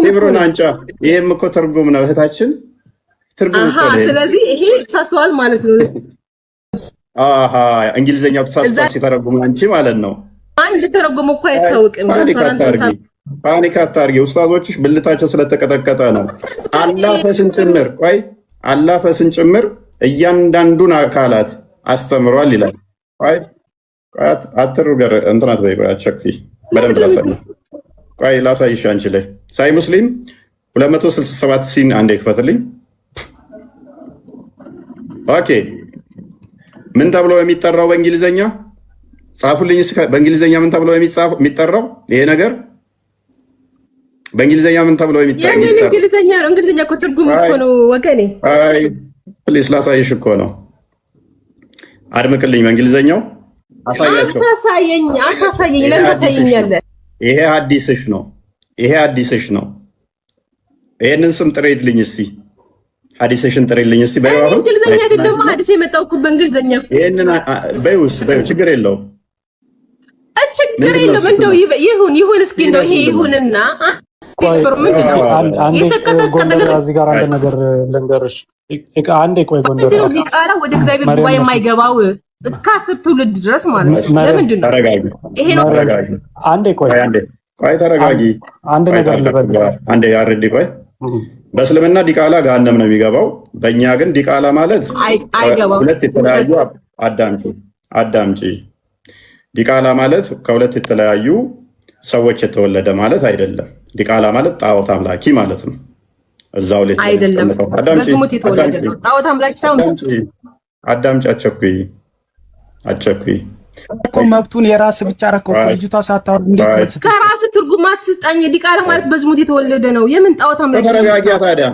ሂብሩን አንጫ። ይሄም እኮ ትርጉም ነው እህታችን፣ ትርጉም እኮ ነው። ስለዚህ ይሄ ተሳስተዋል ማለት ነው። እንግሊዘኛው ተሳስተዋል ሲተረጉም አንቺ ማለት ነው። አንድ ተረጉም እኮ አይታወቅም። ፓኒክ አታርጊ። ኡስታዞችሽ ብልታቸው ስለተቀጠቀጠ ነው። አላህ ፈስን ጭምር አላህ ፈስን ጭምር እያንዳንዱን አካላት አስተምሯል ይላል። አትሩገር እንትናት በይ አትቸኩይ። በደንብ ላሳይሽ አንቺ ላይ ሳይ ሙስሊም 267 ሲን አንዴ ክፈትልኝ። ኦኬ ምን ተብሎ የሚጠራው በእንግሊዘኛ ጻፉልኝ። በእንግሊዘኛ ምን ተብሎ የሚጠራው ይሄ ነገር? በእንግሊዘኛ ምን ተብሎ የሚጠራው? እንግሊዘኛ ነው። እንግሊዘኛ እኮ ትርጉም እኮ ነው ወገኔ። ፕሊስ ላሳይሽ እኮ ነው። አድምቅልኝ። በእንግሊዘኛው አሳያቸው። አታሳየኝ። ለምን ታሳየኛለህ? ይሄ ሐዲስሽ ነው። ይሄንን ስም ጥሬልኝ እስቲ። ሐዲስሽን ጥሬልኝ እስቲ። እንግሊዘኛ ደግሞ ሐዲስ የመጣው እኮ በእንግሊዘኛ። ይሄንን በይውስ ችግር የለውም። ችግር የለውም። እንደው ይሁን እስኪ እንደው ይሄ ይሁንና እዚህ ጋር አንድ ነገር ልንገርሽ። አንዴ ቆይ ጎንደር ሊቃላ ወደ እግዚአብሔር ጉባኤ የማይገባው እስከ 10 ትውልድ ድረስ ማለት ነው። ለምንድን ነው ይሄ ነው? አንዴ ቆይ ተረጋጊ። አንድ ነገር ልበል። አንዴ ያርዲ ቆይ። በእስልምና ዲቃላ ገሃነም ነው የሚገባው። በእኛ ግን ዲቃላ ማለት ሁለት የተለያዩ አዳምጪ። ዲቃላ ማለት ከሁለት የተለያዩ ሰዎች የተወለደ ማለት አይደለም። ዲቃላ ማለት ጣዖት አምላኪ ማለት ነው። እዛው ላይ አይደለም። በዝሙት የተወለደ ነው ጣዖት አምላኪ ሳይሆን። አዳምጪ። አቸኩይ። እኮ መብቱን የራስ ብቻ አረከው ልጅቷ ሳታወር እንዴት ከራስ ትርጉም አትስጣኝ። ዲቃላ ማለት በዝሙት የተወለደ ነው። የምን ጣዖት አምላክ? ተረጋጊ ታዲያ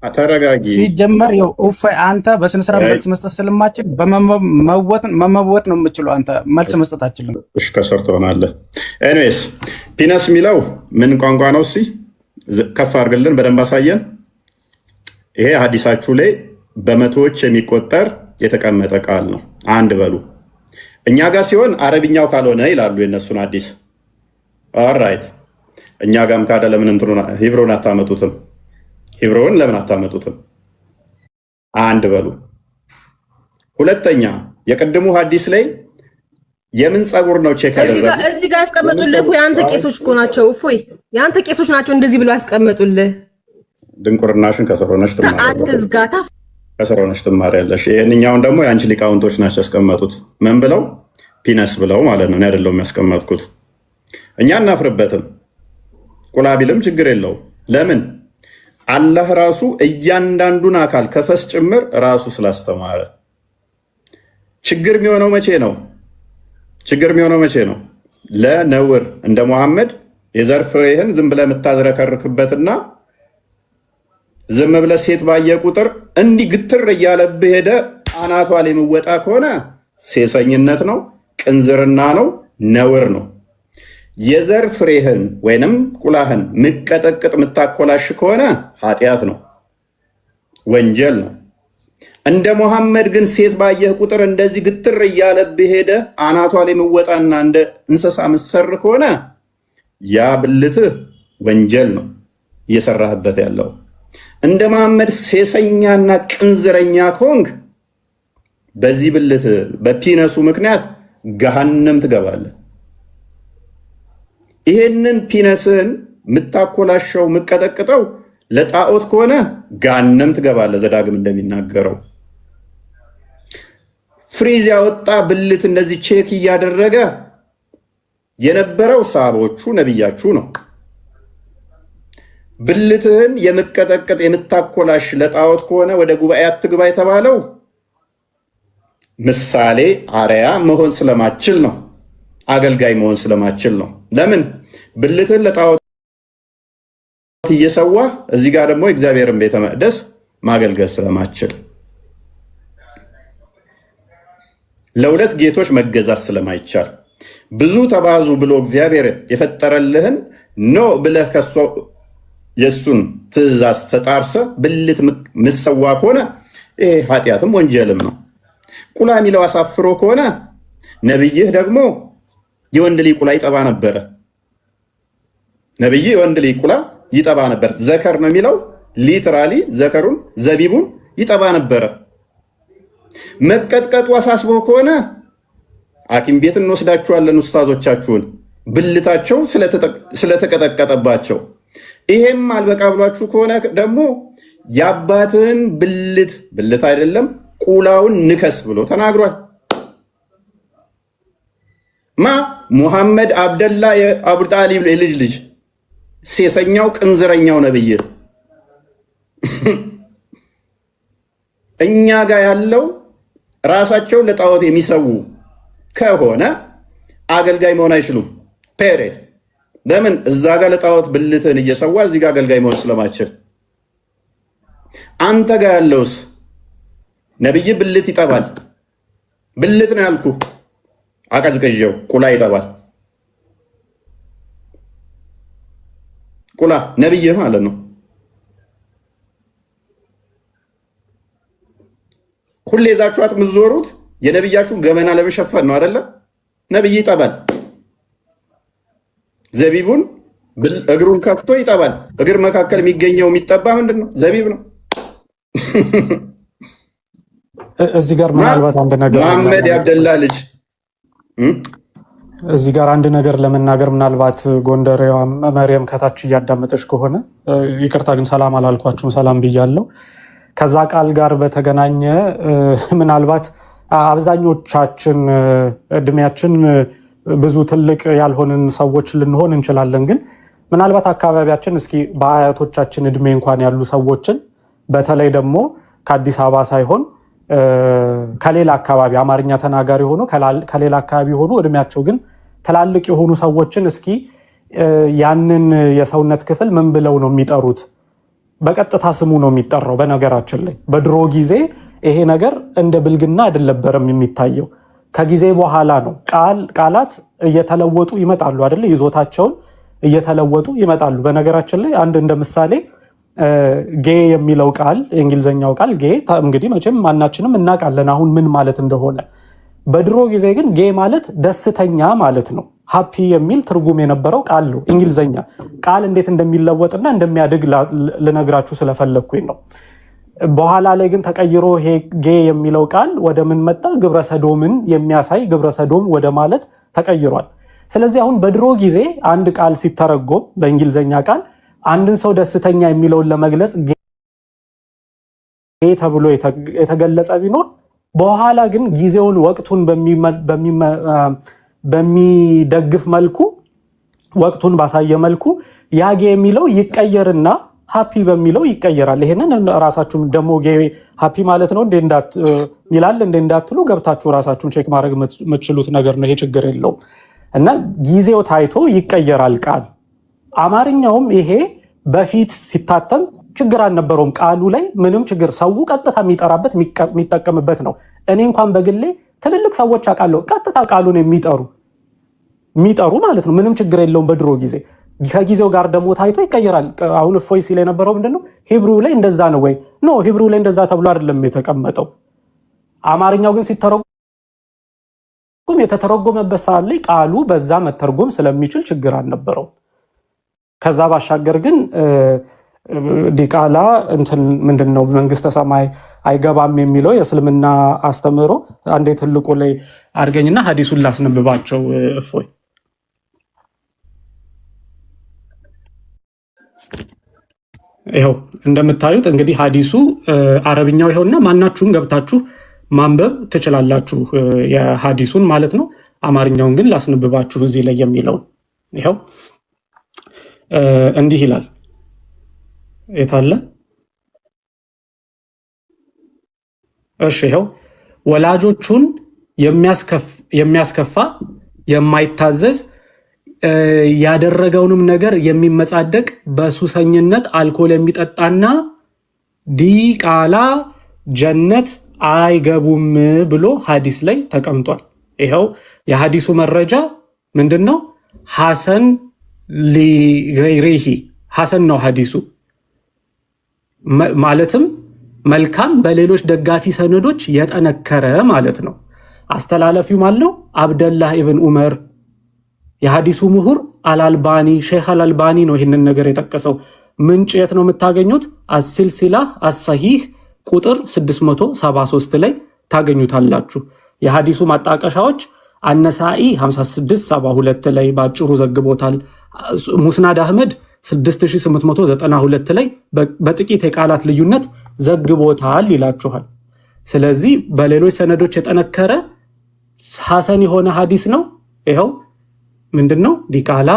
ተረጋጊ። ሲጀመር ይኸው እፎይ አንተ በስነ ስርዓት መልስ መስጠት ስለማችል መመወጥ ነው የምችለው። አንተ መልስ መስጠት አችልም። እሺ ከሰር ትሆናለህ። ኤኒዌይስ ፒነስ የሚለው ምን ቋንቋ ነው? እስኪ ከፍ አድርግልን፣ በደንብ አሳየን። ይሄ ሀዲሳችሁ ላይ በመቶዎች የሚቆጠር የተቀመጠ ቃል ነው። አንድ በሉ። እኛ ጋር ሲሆን አረብኛው ካልሆነ ይላሉ የነሱን አዲስ። ኦልራይት እኛ ጋርም ካደ ለምን እንትኑ ሂብሮን አታመጡትም? ሂብሮን ለምን አታመጡትም? አንድ በሉ። ሁለተኛ የቅድሙ ሀዲስ ላይ የምን ጸጉር ነው ቼክ ያደረጉት? እዚህ ጋር ያስቀመጡልህ እኮ የአንተ ቄሶች እኮ ናቸው። እፎይ የአንተ ቄሶች ናቸው እንደዚህ ብለው ያስቀመጡልህ። ድንቁርናሽን ከሰሮነሽ ትማሪያለሽ። ይህንኛውን ደግሞ የአንቺ ሊቃውንቶች ናቸው ያስቀመጡት። ምን ብለው? ፒነስ ብለው ማለት ነው። አይደለሁም ያስቀመጥኩት። እኛ እናፍርበትም። ቁላቢልም ችግር የለውም። ለምን? አላህ ራሱ እያንዳንዱን አካል ከፈስ ጭምር ራሱ ስላስተማረ። ችግር የሚሆነው መቼ ነው? ችግር የሚሆነው መቼ ነው? ለነውር እንደ ሙሐመድ የዘር ፍሬህን ዝም ብለህ የምታዝረከርክበትና ዝም ብለህ ሴት ባየ ቁጥር እንዲህ ግትር እያለብህ ሄደ አናቷ ላይ የምወጣ ከሆነ ሴሰኝነት ነው፣ ቅንዝርና ነው፣ ነውር ነው። የዘር ፍሬህን ወይንም ቁላህን ምቀጠቅጥ ምታኮላሽ ከሆነ ኃጢአት ነው፣ ወንጀል ነው። እንደ ሙሐመድ ግን ሴት ባየህ ቁጥር እንደዚህ ግትር እያለብህ ሄደ አናቷ ላይ የምወጣና እንደ እንስሳ ምሰር ከሆነ ያ ብልትህ ወንጀል ነው እየሰራህበት ያለው። እንደ መሐመድ ሴሰኛና ቅንዝረኛ ከሆንክ በዚህ ብልት በፒነሱ ምክንያት ገሃነም ትገባለህ። ይሄንን ፒነስን ምታኮላሸው ምቀጠቅጠው ለጣዖት ከሆነ ገሃነም ትገባለህ። ዘዳግም እንደሚናገረው ፍሪዝ ያወጣ ብልት እንደዚህ ቼክ እያደረገ የነበረው ሰሃቦቹ ነብያችሁ ነው። ብልትህን የምቀጠቅጥ የምታኮላሽ ለጣዖት ከሆነ ወደ ጉባኤ አትግባ የተባለው ምሳሌ አርያ መሆን ስለማችል ነው። አገልጋይ መሆን ስለማችል ነው። ለምን? ብልትህን ለጣዖት እየሰዋ እዚህ ጋር ደግሞ እግዚአብሔርን ቤተ መቅደስ ማገልገል ስለማችል፣ ለሁለት ጌቶች መገዛት ስለማይቻል፣ ብዙ ተባዙ ብሎ እግዚአብሔር የፈጠረልህን ኖ ብለህ ከሷ የሱን ትእዛዝ ተጣርሰ ብልት ምሰዋ ከሆነ ይሄ ኃጢአትም ወንጀልም ነው። ቁላ የሚለው አሳፍሮ ከሆነ ነብይህ ደግሞ የወንድ ልጅ ቁላ ይጠባ ነበረ። ነብይህ የወንድ ልጅ ቁላ ይጠባ ነበር። ዘከር ነው የሚለው ሊትራሊ ዘከሩን ዘቢቡን ይጠባ ነበረ። መቀጥቀጡ አሳስቦ ከሆነ ሐኪም ቤት እንወስዳችኋለን ኡስታዞቻችሁን ብልታቸው ስለተቀጠቀጠባቸው። ይሄም አልበቃ ብሏችሁ ከሆነ ደግሞ የአባትህን ብልት አይደለም ቁላውን ንከስ ብሎ ተናግሯል። ሙሐመድ አብደላ የአቡ ጣሊብ የልጅ ልጅ ሴሰኛው ቅንዝረኛው ነብይ። እኛ ጋር ያለው ራሳቸውን ለጣዖት የሚሰዉ ከሆነ አገልጋይ መሆን አይችሉም። ፔሬድ። ለምን? እዛ ጋር ለጣዖት ብልትን እየሰዋ እዚህ ጋር አገልጋይ መሆን ስለማችል። አንተ ጋር ያለውስ ነብይ ብልት ይጠባል። ብልት ነው ያልኩ፣ አቀዝቅዤው ቁላ ይጠባል። ቁላ ነብይ ማለት ነው። ሁሌ ይዛችኋት የምትዞሩት የነብያችሁን ገመና ለመሸፈን ነው አይደለ? ነብይ ይጠባል። ዘቢቡን እግሩን ከፍቶ ይጠባል። እግር መካከል የሚገኘው የሚጠባ ምንድን ነው? ዘቢብ ነው። እዚህ ጋር ምናልባት አንድ ነገር መሐመድ የአብደላ ልጅ እዚህ ጋር አንድ ነገር ለመናገር ምናልባት ጎንደሬዋ መርየም ከታች እያዳመጠች ከሆነ ይቅርታ፣ ግን ሰላም አላልኳችሁም። ሰላም ብያለሁ። ከዛ ቃል ጋር በተገናኘ ምናልባት አብዛኞቻችን እድሜያችን ብዙ ትልቅ ያልሆንን ሰዎች ልንሆን እንችላለን። ግን ምናልባት አካባቢያችን እስኪ በአያቶቻችን እድሜ እንኳን ያሉ ሰዎችን በተለይ ደግሞ ከአዲስ አበባ ሳይሆን ከሌላ አካባቢ አማርኛ ተናጋሪ ሆኖ ከሌላ አካባቢ ሆኖ እድሜያቸው ግን ትላልቅ የሆኑ ሰዎችን እስኪ ያንን የሰውነት ክፍል ምን ብለው ነው የሚጠሩት? በቀጥታ ስሙ ነው የሚጠራው። በነገራችን ላይ በድሮ ጊዜ ይሄ ነገር እንደ ብልግና አይደለም የሚታየው። ከጊዜ በኋላ ነው ቃላት እየተለወጡ ይመጣሉ አይደል? ይዞታቸውን እየተለወጡ ይመጣሉ። በነገራችን ላይ አንድ እንደ ምሳሌ ጌ የሚለው ቃል የእንግሊዝኛው ቃል ጌ እንግዲህ መቼም ማናችንም እናውቃለን አሁን ምን ማለት እንደሆነ። በድሮ ጊዜ ግን ጌ ማለት ደስተኛ ማለት ነው። ሃፒ የሚል ትርጉም የነበረው ቃል ነው። እንግሊዝኛ ቃል እንዴት እንደሚለወጥና እንደሚያድግ ልነግራችሁ ስለፈለግኩኝ ነው። በኋላ ላይ ግን ተቀይሮ ይሄ ጌ የሚለው ቃል ወደ ምን መጣ? ግብረሰዶምን የሚያሳይ ግብረሰዶም ወደ ማለት ተቀይሯል። ስለዚህ አሁን በድሮ ጊዜ አንድ ቃል ሲተረጎም በእንግሊዝኛ ቃል አንድን ሰው ደስተኛ የሚለውን ለመግለጽ ጌ ተብሎ የተገለጸ ቢኖር በኋላ ግን ጊዜውን ወቅቱን በሚደግፍ መልኩ ወቅቱን ባሳየ መልኩ ያጌ የሚለው ይቀየርና ሃፒ በሚለው ይቀየራል። ይሄንን ራሳችሁ ደግሞ ሃፒ ማለት ነው ይላል እንዳትሉ ገብታችሁ ራሳችሁን ቼክ ማድረግ የምትችሉት ነገር ነው። ይሄ ችግር የለውም እና ጊዜው ታይቶ ይቀየራል ቃል። አማርኛውም ይሄ በፊት ሲታተም ችግር አልነበረውም። ቃሉ ላይ ምንም ችግር ሰው ቀጥታ የሚጠራበት የሚጠቀምበት ነው። እኔ እንኳን በግሌ ትልልቅ ሰዎች አውቃለሁ ቀጥታ ቃሉን የሚጠሩ ማለት ነው። ምንም ችግር የለውም በድሮ ጊዜ። ከጊዜው ጋር ደግሞ ታይቶ ይቀየራል። አሁን እፎይ ሲል የነበረው ምንድነው? ሂብሩ ላይ እንደዛ ነው ወይ? ኖ ሂብሩ ላይ እንደዛ ተብሎ አይደለም የተቀመጠው። አማርኛው ግን ሲተረጎም የተተረጎመበት ሰዓት ላይ ቃሉ በዛ መተርጎም ስለሚችል ችግር አልነበረው። ከዛ ባሻገር ግን ዲቃላ እንትን ምንድነው መንግስተ ሰማይ አይገባም የሚለው የእስልምና አስተምህሮ አንዴ ትልቁ ላይ አድርገኝና ሐዲሱን ላስነብባቸው። እፎይ ይኸው እንደምታዩት እንግዲህ ሐዲሱ አረብኛው ይኸውና ማናችሁም ገብታችሁ ማንበብ ትችላላችሁ የሐዲሱን ማለት ነው። አማርኛውን ግን ላስነብባችሁ እዚህ ላይ የሚለው ይኸው እንዲህ ይላል። የታለ? እሺ ይኸው ወላጆቹን የሚያስከፋ የማይታዘዝ ያደረገውንም ነገር የሚመጻደቅ በሱሰኝነት አልኮል የሚጠጣና ዲቃላ ጀነት አይገቡም ብሎ ሐዲስ ላይ ተቀምጧል። ይኸው የሐዲሱ መረጃ ምንድነው? ሐሰን ሊገይሪሂ ሐሰን ነው ሐዲሱ ማለትም መልካም በሌሎች ደጋፊ ሰነዶች የጠነከረ ማለት ነው። አስተላለፊው ማለት ነው አብደላህ ኢብን ዑመር የሐዲሱ ምሁር አልአልባኒ ሼህ አልአልባኒ ነው ይህንን ነገር የጠቀሰው። ምንጭ የት ነው የምታገኙት? አስሲልሲላህ አሰሂህ ቁጥር 673 ላይ ታገኙታላችሁ። የሐዲሱ ማጣቀሻዎች አነሳኢ 5672 ላይ ባጭሩ ዘግቦታል። ሙስናድ አህመድ 6892 ላይ በጥቂት የቃላት ልዩነት ዘግቦታል ይላችኋል። ስለዚህ በሌሎች ሰነዶች የጠነከረ ሐሰን የሆነ ሐዲስ ነው። ይኸው ምንድነው? ዲቃላ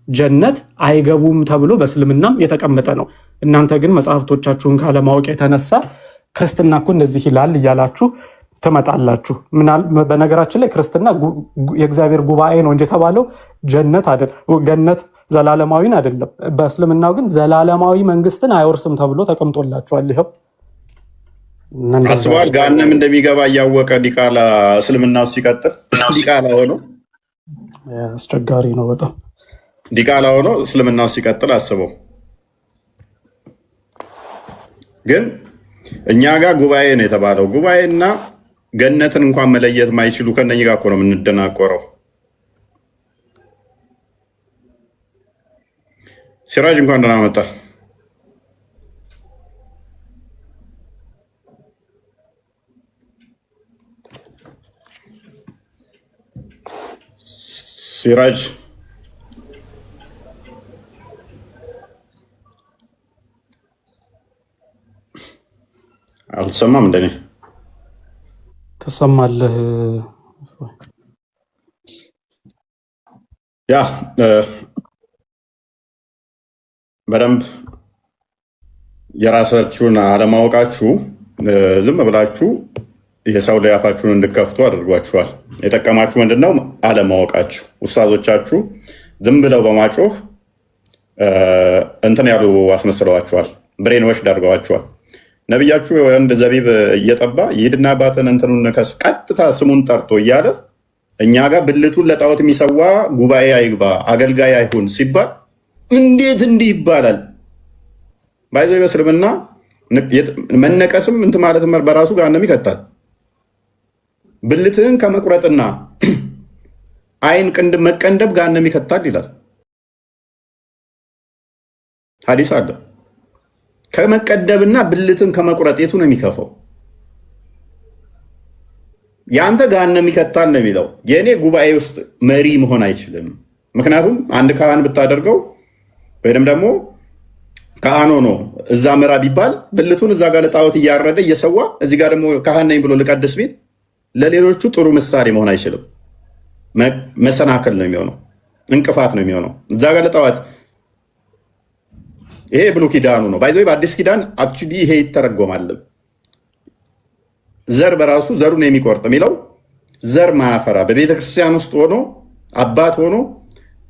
ጀነት አይገቡም ተብሎ በእስልምናም የተቀመጠ ነው። እናንተ ግን መጽሐፍቶቻችሁን ካለማወቅ የተነሳ ክርስትና እኮ እንደዚህ ይላል እያላችሁ ትመጣላችሁ። በነገራችን ላይ ክርስትና የእግዚአብሔር ጉባኤ ነው እንጂ የተባለው ገነት ዘላለማዊን አይደለም። በእስልምናው ግን ዘላለማዊ መንግስትን አይወርስም ተብሎ ተቀምጦላችኋል። ይኸው አስበዋል። ገሃነም እንደሚገባ እያወቀ ዲቃላ እስልምና ውስጥ ሲቀጥል ዲቃላ ሆኖ አስቸጋሪ ነው በጣም። ዲቃላ ሆኖ እስልምና ውስጥ ሲቀጥል አስበው። ግን እኛ ጋር ጉባኤ ነው የተባለው። ጉባኤና ገነትን እንኳን መለየት ማይችሉ ከነኝ ጋር እኮ ነው የምንደናቆረው። ሲራጅ እንኳን ደህና መጣ። ሲራጅ አልተሰማም? እንደኔ ትሰማለህ? ያ በደንብ የራሳችሁን አለማወቃችሁ ዝም ብላችሁ የሰው ላይ አፋችሁን እንድከፍቱ አድርጓችኋል። የጠቀማችሁ ምንድነው? አለማወቃችሁ። ኡስታዞቻችሁ ዝም ብለው በማጮህ እንትን ያሉ አስመስለዋችኋል። ብሬን ወሽ ዳርገዋችኋል። ነቢያችሁ ወንድ ዘቢብ እየጠባ ይሄድና አባትን እንትኑን ንከስ ቀጥታ ስሙን ጠርቶ እያለ እኛ ጋር ብልቱን ለጣዖት የሚሰዋ ጉባኤ አይግባ አገልጋይ አይሁን ሲባል እንዴት እንዲህ ይባላል? ባይዞ በእስልምና መነቀስም እንትን ማለት በራሱ ገሃነም ይከታል። ብልትህን ከመቁረጥና አይን ቅንድብ መቀንደብ ገሃነም ይከታል ይላል ሐዲስ አለ። ከመቀደብና ብልትን ከመቁረጥ የቱ ነው የሚከፋው? ያንተ ገሃነም ይከታል ነው የሚለው። የእኔ ጉባኤ ውስጥ መሪ መሆን አይችልም። ምክንያቱም አንድ ካህን ብታደርገው ወይም ደግሞ ካህን ሆኖ እዛ ምራ ቢባል ብልቱን እዛ ጋር ለጣዖት እያረደ እየሰዋ እዚህ ጋር ደግሞ ካህን ነኝ ብሎ ልቀድስ ቢል ለሌሎቹ ጥሩ ምሳሌ መሆን አይችልም። መሰናክል ነው የሚሆነው፣ እንቅፋት ነው የሚሆነው እዛ ጋር ለጣዖት። ይሄ ብሉይ ኪዳኑ ነው። ባይዘ በአዲስ ኪዳን አክቹሊ ይሄ ይተረጎማል። ዘር በራሱ ዘሩን የሚቆርጥ የሚለው ዘር ማያፈራ በቤተ ክርስቲያን ውስጥ ሆኖ አባት ሆኖ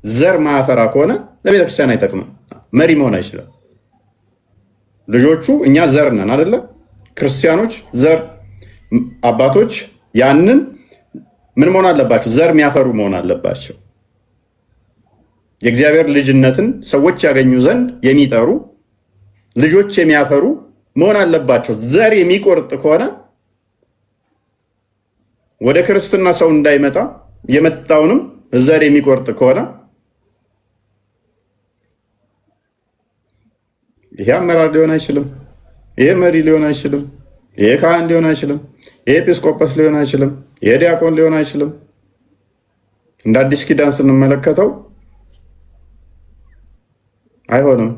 ዘር ማያፈራ ከሆነ ለቤተ ክርስቲያን አይጠቅምም፣ መሪ መሆን አይችልም። ልጆቹ እኛ ዘር ነን አይደለ? ክርስቲያኖች ዘር አባቶች ያንን ምን መሆን አለባቸው? ዘር የሚያፈሩ መሆን አለባቸው። የእግዚአብሔር ልጅነትን ሰዎች ያገኙ ዘንድ የሚጠሩ ልጆች የሚያፈሩ መሆን አለባቸው። ዘር የሚቆርጥ ከሆነ ወደ ክርስትና ሰው እንዳይመጣ የመጣውንም ዘር የሚቆርጥ ከሆነ ይሄ አመራር ሊሆን አይችልም። ይሄ መሪ ሊሆን አይችልም። ይሄ ካህን ሊሆን አይችልም። ይሄ ኤጲስቆጶስ ሊሆን አይችልም። ይሄ ዲያቆን ሊሆን አይችልም። እንደ አዲስ ኪዳን ስንመለከተው አይሆንም።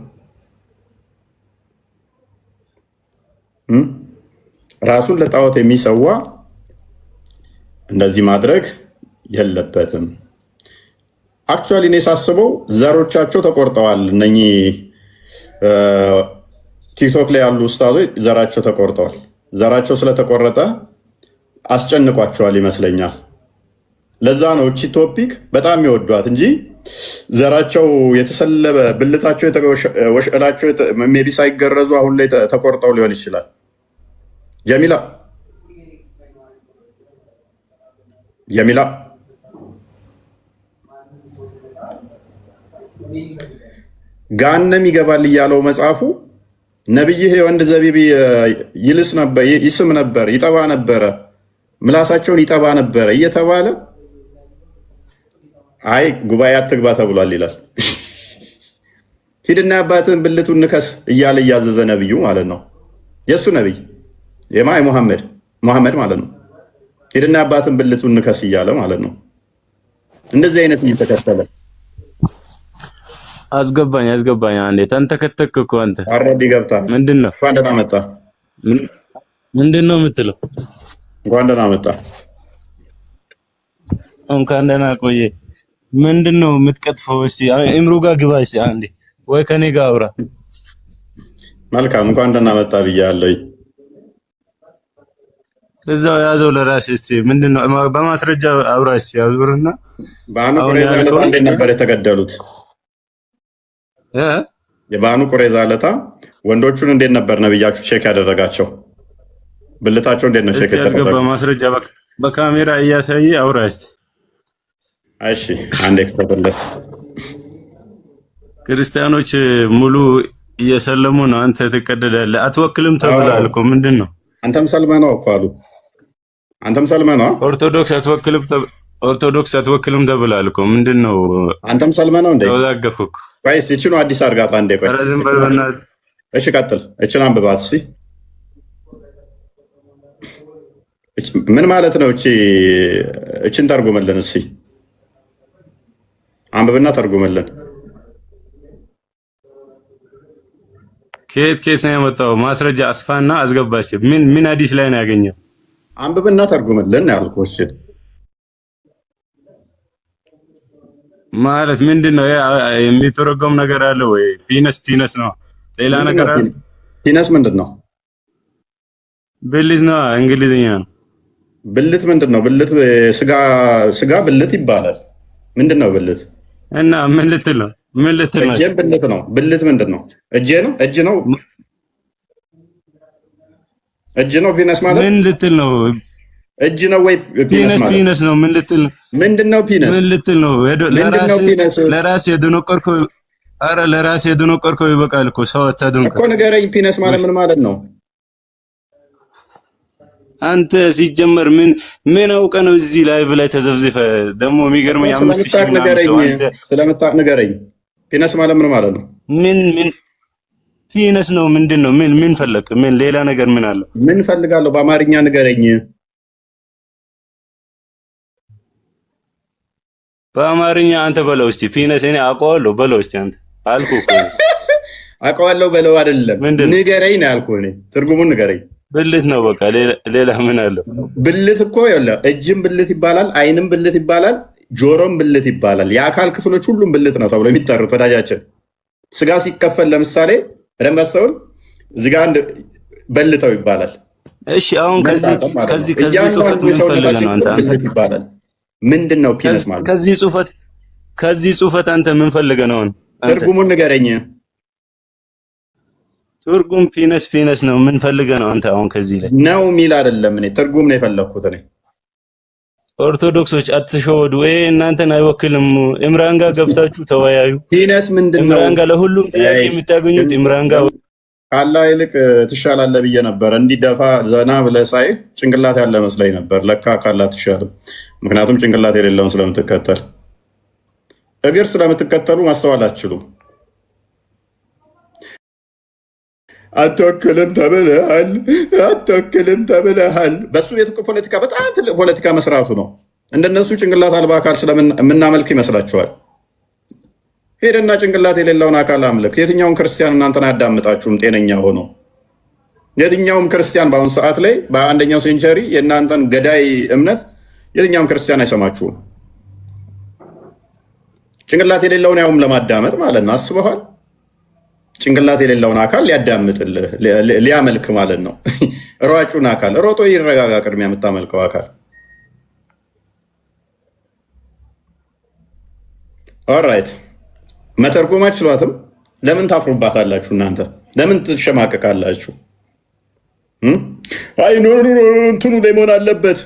ራሱን ለጣዖት የሚሰዋ እንደዚህ ማድረግ የለበትም። አክቹዋሊ እኔ ሳስበው ዘሮቻቸው ተቆርጠዋል። እነኚህ ቲክቶክ ላይ ያሉ ኡስታዞች ዘራቸው ተቆርጠዋል። ዘራቸው ስለተቆረጠ አስጨንቋቸዋል ይመስለኛል። ለዛ ነው እቺ ቶፒክ በጣም የሚወዷት እንጂ ዘራቸው የተሰለበ ብልታቸው ወሽላቸው ሜቢ ሳይገረዙ አሁን ላይ ተቆርጠው ሊሆን ይችላል። ጀሚላ ገሃነም ይገባል እያለው መጽሐፉ ነቢይህ የወንድ ዘቢብ ይልስ ነበር፣ ይስም ነበር፣ ይጠባ ነበረ፣ ምላሳቸውን ይጠባ ነበረ እየተባለ አይ ጉባኤ አትግባ ተብሏል ይላል። ሂድና አባትን ብልቱን ንከስ እያለ እያዘዘ ነብዩ ማለት ነው። የእሱ ነቢይ ሙሐመድ ማለት ነው። ሂድና አባትን ብልቱን ንከስ እያለ ማለት ነው። እንደዚህ አይነት እየተከተለ አስገባኝ። አንዴ ተንተከተክ እኮ አንተ አረዲ ገብታ ምንድነው? እንኳን ደህና መጣ። ምንድነው የምትለው? እንኳን ደህና መጣ። እንኳን ደህና ቆየ። ምንድነው የምትቀጥፈው? እስቲ እምሩ ጋር ግባ እስቲ አንዴ፣ ወይ ከኔ ጋር አውራ። መልካም እንኳን ደህና መጣ ብያለሁ። እዛው ያዘው ለራስህ። እስቲ ምንድነው በማስረጃ አውራ እስቲ ያዙርና። ባኑ ቁረይዛ ለታ እንዴት ነበር የተገደሉት? የባኑ ቁረይዛ ለታ ወንዶቹን እንዴት ነበር ነብያችሁ ቼክ ያደረጋቸው? ብልታቸው እንዴት ነው ቼክ ያደረጋቸው? በማስረጃ በካሜራ እያሳየ አውራ እስቲ። እሺ አንዴ ከተበለስ ክርስቲያኖች ሙሉ እየሰለሙ ነው፣ አንተ ትቀደዳለህ። አትወክልም ተብሏል እኮ ምንድን ነው? አንተም ሰልመህ ነው እኮ አሉ። አንተም ሰልመህ ነው። ኦርቶዶክስ አትወክልም ተብሏል እኮ ምንድን ነው? አንተም ሰልመህ ነው እንዴ? ተወዛገብኩ እኮ። ቆይስ እቺኑ አዲስ አድርጋት አንዴ። ቆይ እሺ ቀጥል። እቺን አንብባት እስኪ። ምን ማለት ነው? እቺን ተርጉምልን እስኪ። አንብብና ተርጉምልን። ከየት ነው ያመጣው? ማስረጃ አስፋና አስገባ እስኪ። ምን አዲስ ላይ ነው ያገኘው? አንብብና ተርጉምልን ያልኩህ። እሺ ማለት ምንድነው? የሚተረጎም ነገር አለ ወይ? ፒነስ ነው ሌላ ነገር አለ? ፒነስ ምንድን ነው? ብልት ነው፣ እንግሊዝኛ ነው። ብልት ምንድን ነው? ብልት ስጋ ብልት ይባላል። ምንድን ነው ብልት? እና ምን ልትል ነው? ምን ልትል ነው? እጄም ብልት ነው። ብልት ምንድን ነው? እጄ ነው። እጅ ነው። እጅ ነው። ፒነስ ማለት ምን ልትል ነው? እጅ ነው ወይ ፒነስ ማለት? ፒነስ ነው። ምን ልትል ነው? ምንድነው ፒነስ? ምን ልትል ነው? ለራስ የደነቆርከው አረ ለራስ የደነቆርከው ይበቃል እኮ ሰው አታድንቅ እኮ ንገረኝ። ፒነስ ማለት ምን ማለት ነው? አንተ ሲጀመር ምን አውቀ ነው እዚህ ላይቭ ላይ ተዘብዝፈ ደግሞ የሚገርመኝ 5000 ስለምታውቅ ንገረኝ። ፒነስ ማለት ምን ማለት ነው? ምን ፒነስ ነው? ምንድነው? ምን ፈለክ? ምን ሌላ ነገር ምን አለው? ምን ፈልጋለሁ? በአማርኛ ንገረኝ። በአማርኛ አንተ በለው እስቲ። ፒነስ እኔ አውቀዋለሁ በለው እስቲ አንተ አልኩ እኮ አውቀዋለሁ በለው አይደለም ንገረኝ ነው ያልኩህ። እኔ ትርጉሙን ንገረኝ። ብልት ነው በቃ ሌላ ምን አለው? ብልት እኮ ይኸውልህ፣ እጅም ብልት ይባላል፣ አይንም ብልት ይባላል፣ ጆሮም ብልት ይባላል። የአካል ክፍሎች ሁሉም ብልት ነው ተብሎ የሚጠሩት ወዳጃችን። ስጋ ሲከፈል ለምሳሌ በደንብ አስተውል። እዚህ ጋር አንድ በልተው ይባላል። እሺ አሁን ከዚህ ጽሁፈት ምን ፈልገህ ነው አንተ? ብልት ይባላል። ምንድን ነው ፒነስ ማለት? ከዚህ ጽሁፈት አንተ ምን ፈልገህ ነው? ትርጉሙን ንገረኝ። ትርጉም ፒነስ ነው። ምን ፈልገህ ነው አንተ? አሁን ከዚህ ላይ ነው የሚል አይደለም። እኔ ትርጉም ነው የፈለኩት። እኔ ኦርቶዶክሶች አትሸወዱ። እናንተን አይወክልም። ኢምራን ጋር ገብታችሁ ተወያዩ። ፒነስ ምንድን ነው? ኢምራን ጋር ለሁሉም ጥያቄ የምታገኙት ኢምራን ጋር ካላህ ይልቅ ትሻላለህ ብዬ ነበር። እንዲደፋ ዘና ብለህ ሳይ ጭንቅላት ያለ መስለኝ ነበር። ለካ ካላህ ትሻልም። ምክንያቱም ጭንቅላት የሌለውን ስለምትከተል። እግር ስለምትከተሉ ማስተዋል አትችሉም። አትወክልም ተብለሃል። በሱ ቤት እኮ ፖለቲካ በጣም ትልቅ ፖለቲካ መስራቱ ነው። እንደነሱ ጭንቅላት አልባ አካል ስለምናመልክ ይመስላችኋል? ሄደና ጭንቅላት የሌለውን አካል አምልክ። የትኛውም ክርስቲያን እናንተን አያዳምጣችሁም ጤነኛ ሆኖ። የትኛውም ክርስቲያን በአሁኑ ሰዓት ላይ በ1ኛው ሴንቸሪ የእናንተን ገዳይ እምነት የትኛውም ክርስቲያን አይሰማችሁም። ጭንቅላት የሌለውን ያውም ለማዳመጥ ማለት ነው። አስበኋል? ጭንቅላት የሌለውን አካል ሊያዳምጥልህ ሊያመልክ ማለት ነው። ሯጩን አካል ሮጦ ይረጋጋ። ቅድሚያ የምታመልከው አካል ኦራይት። መተርጎም አትችሏትም። ለምን ታፍሩባታላችሁ እናንተ? ለምን ትሸማቀቃላችሁ? አይ ኖ እንትኑ ላይ መሆን አለበት።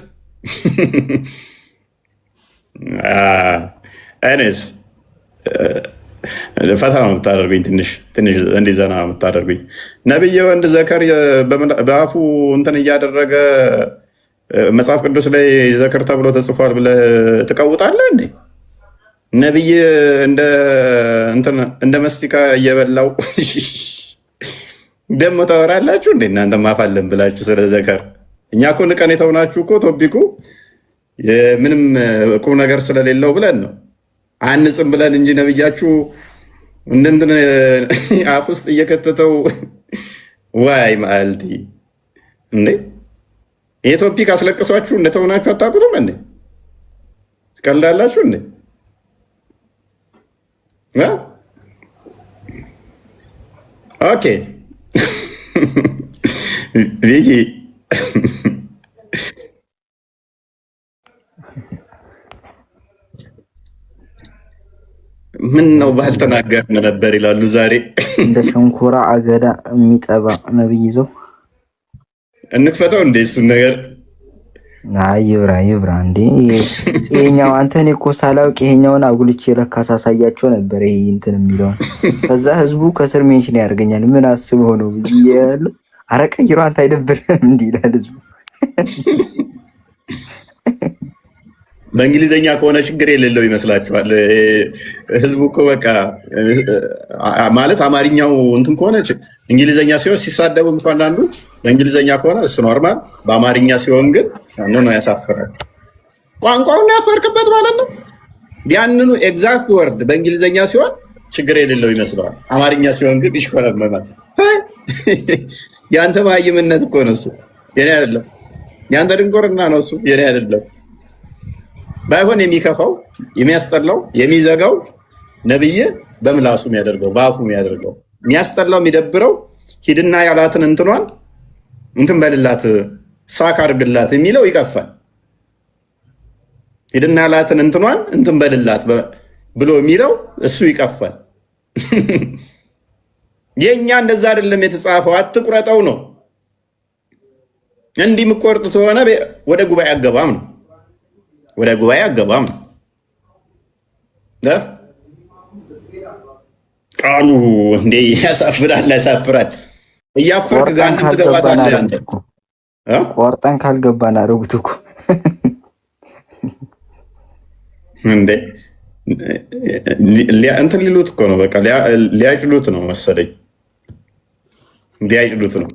አይነስ ፈታ ነው የምታደርጉኝ። ትንሽ እንዲዘና ነው የምታደርጉኝ። ነቢየ ወንድ ዘከር በአፉ እንትን እያደረገ መጽሐፍ ቅዱስ ላይ ዘከር ተብሎ ተጽፏል ብለህ ትቀውጣለህ እንዴ? ነቢይ እንደ መስቲካ እየበላው ደግሞ ታወራላችሁ እንዴ? እናንተ ማፋለን ብላችሁ ስለ ዘከር። እኛ እኮ ንቀን የተውናችሁ እኮ ቶፒኩ ምንም ቁም ነገር ስለሌለው ብለን ነው አንጽም ብለን እንጂ ነብያችሁ እንትን አፍ ውስጥ እየከተተው ዋይ ማልቲ እንዴ! ይሄ ቶፒክ አስለቅሷችሁ እንደተውናችሁ አታውቁትም እንዴ? ቀልዳላችሁ እንዴ? ኦኬ ቪኪ ምን ነው ባልተናገርን ነበር ይላሉ ዛሬ። እንደ ሸንኮራ አገዳ የሚጠባ ነብይ ይዘው እንክፈተው እንዴ እሱን ነገር። ይብራ እንዴ ይሄኛው አንተን እኮ ሳላውቅ ይሄኛውን አጉልቼ ለካ ሳሳያቸው ነበር። ይሄ እንትን የሚለውን ከዛ ህዝቡ ከስር ሜንሽን ያደርገኛል። ምን አስበው ነው ብዬ ያለው። አረ ቀይሮ አንተ አይደብርም እንዴ ይላል ህዝቡ። በእንግሊዘኛ ከሆነ ችግር የሌለው ይመስላችኋል? ህዝቡ እኮ በቃ ማለት አማርኛው እንትን ከሆነ እንግሊዘኛ ሲሆን ሲሳደቡ እንኳን አንዱ በእንግሊዘኛ ከሆነ እሱ ኖርማል፣ በአማርኛ ሲሆን ግን ነው ያሳፍራል። ቋንቋውን ያፈርክበት ማለት ነው። ያንኑ ኤግዛክት ወርድ በእንግሊዘኛ ሲሆን ችግር የሌለው ይመስለዋል፣ አማርኛ ሲሆን ግን ይሽኮረመማል። የአንተ ማይምነት እኮ ነው እሱ፣ የኔ አይደለም። የአንተ ድንቁርና ነው እሱ፣ የኔ አይደለም። ባይሆን የሚከፋው የሚያስጠላው የሚዘጋው ነብይ በምላሱ የሚያደርገው በአፉ የሚያደርገው የሚያስጠላው የሚደብረው ሂድና ያላትን እንትኗን እንትን በልላት ሳክ አድርግላት የሚለው ይቀፋል። ሂድና ያላትን እንትኗን እንትን በልላት ብሎ የሚለው እሱ ይቀፋል። የኛ እንደዛ አይደለም የተጻፈው፣ አትቁረጠው ነው። እንዲህ ምቆርጥ ተሆነ ወደ ጉባኤ አገባም ነው፣ ወደ ጉባኤ አገባም ነው። ቃሉ እንዴ ያሳፍራል፣ ያሳፍራል። እያፈርክ ጋር ትገባታለህ አንተ። ቆርጠን ካልገባን አረጉት እኮ እንዴ እንትን ሊሉት እኮ ነው። በቃ ሊያጭሉት ነው መሰለኝ፣ ሊያጭሉት ነው።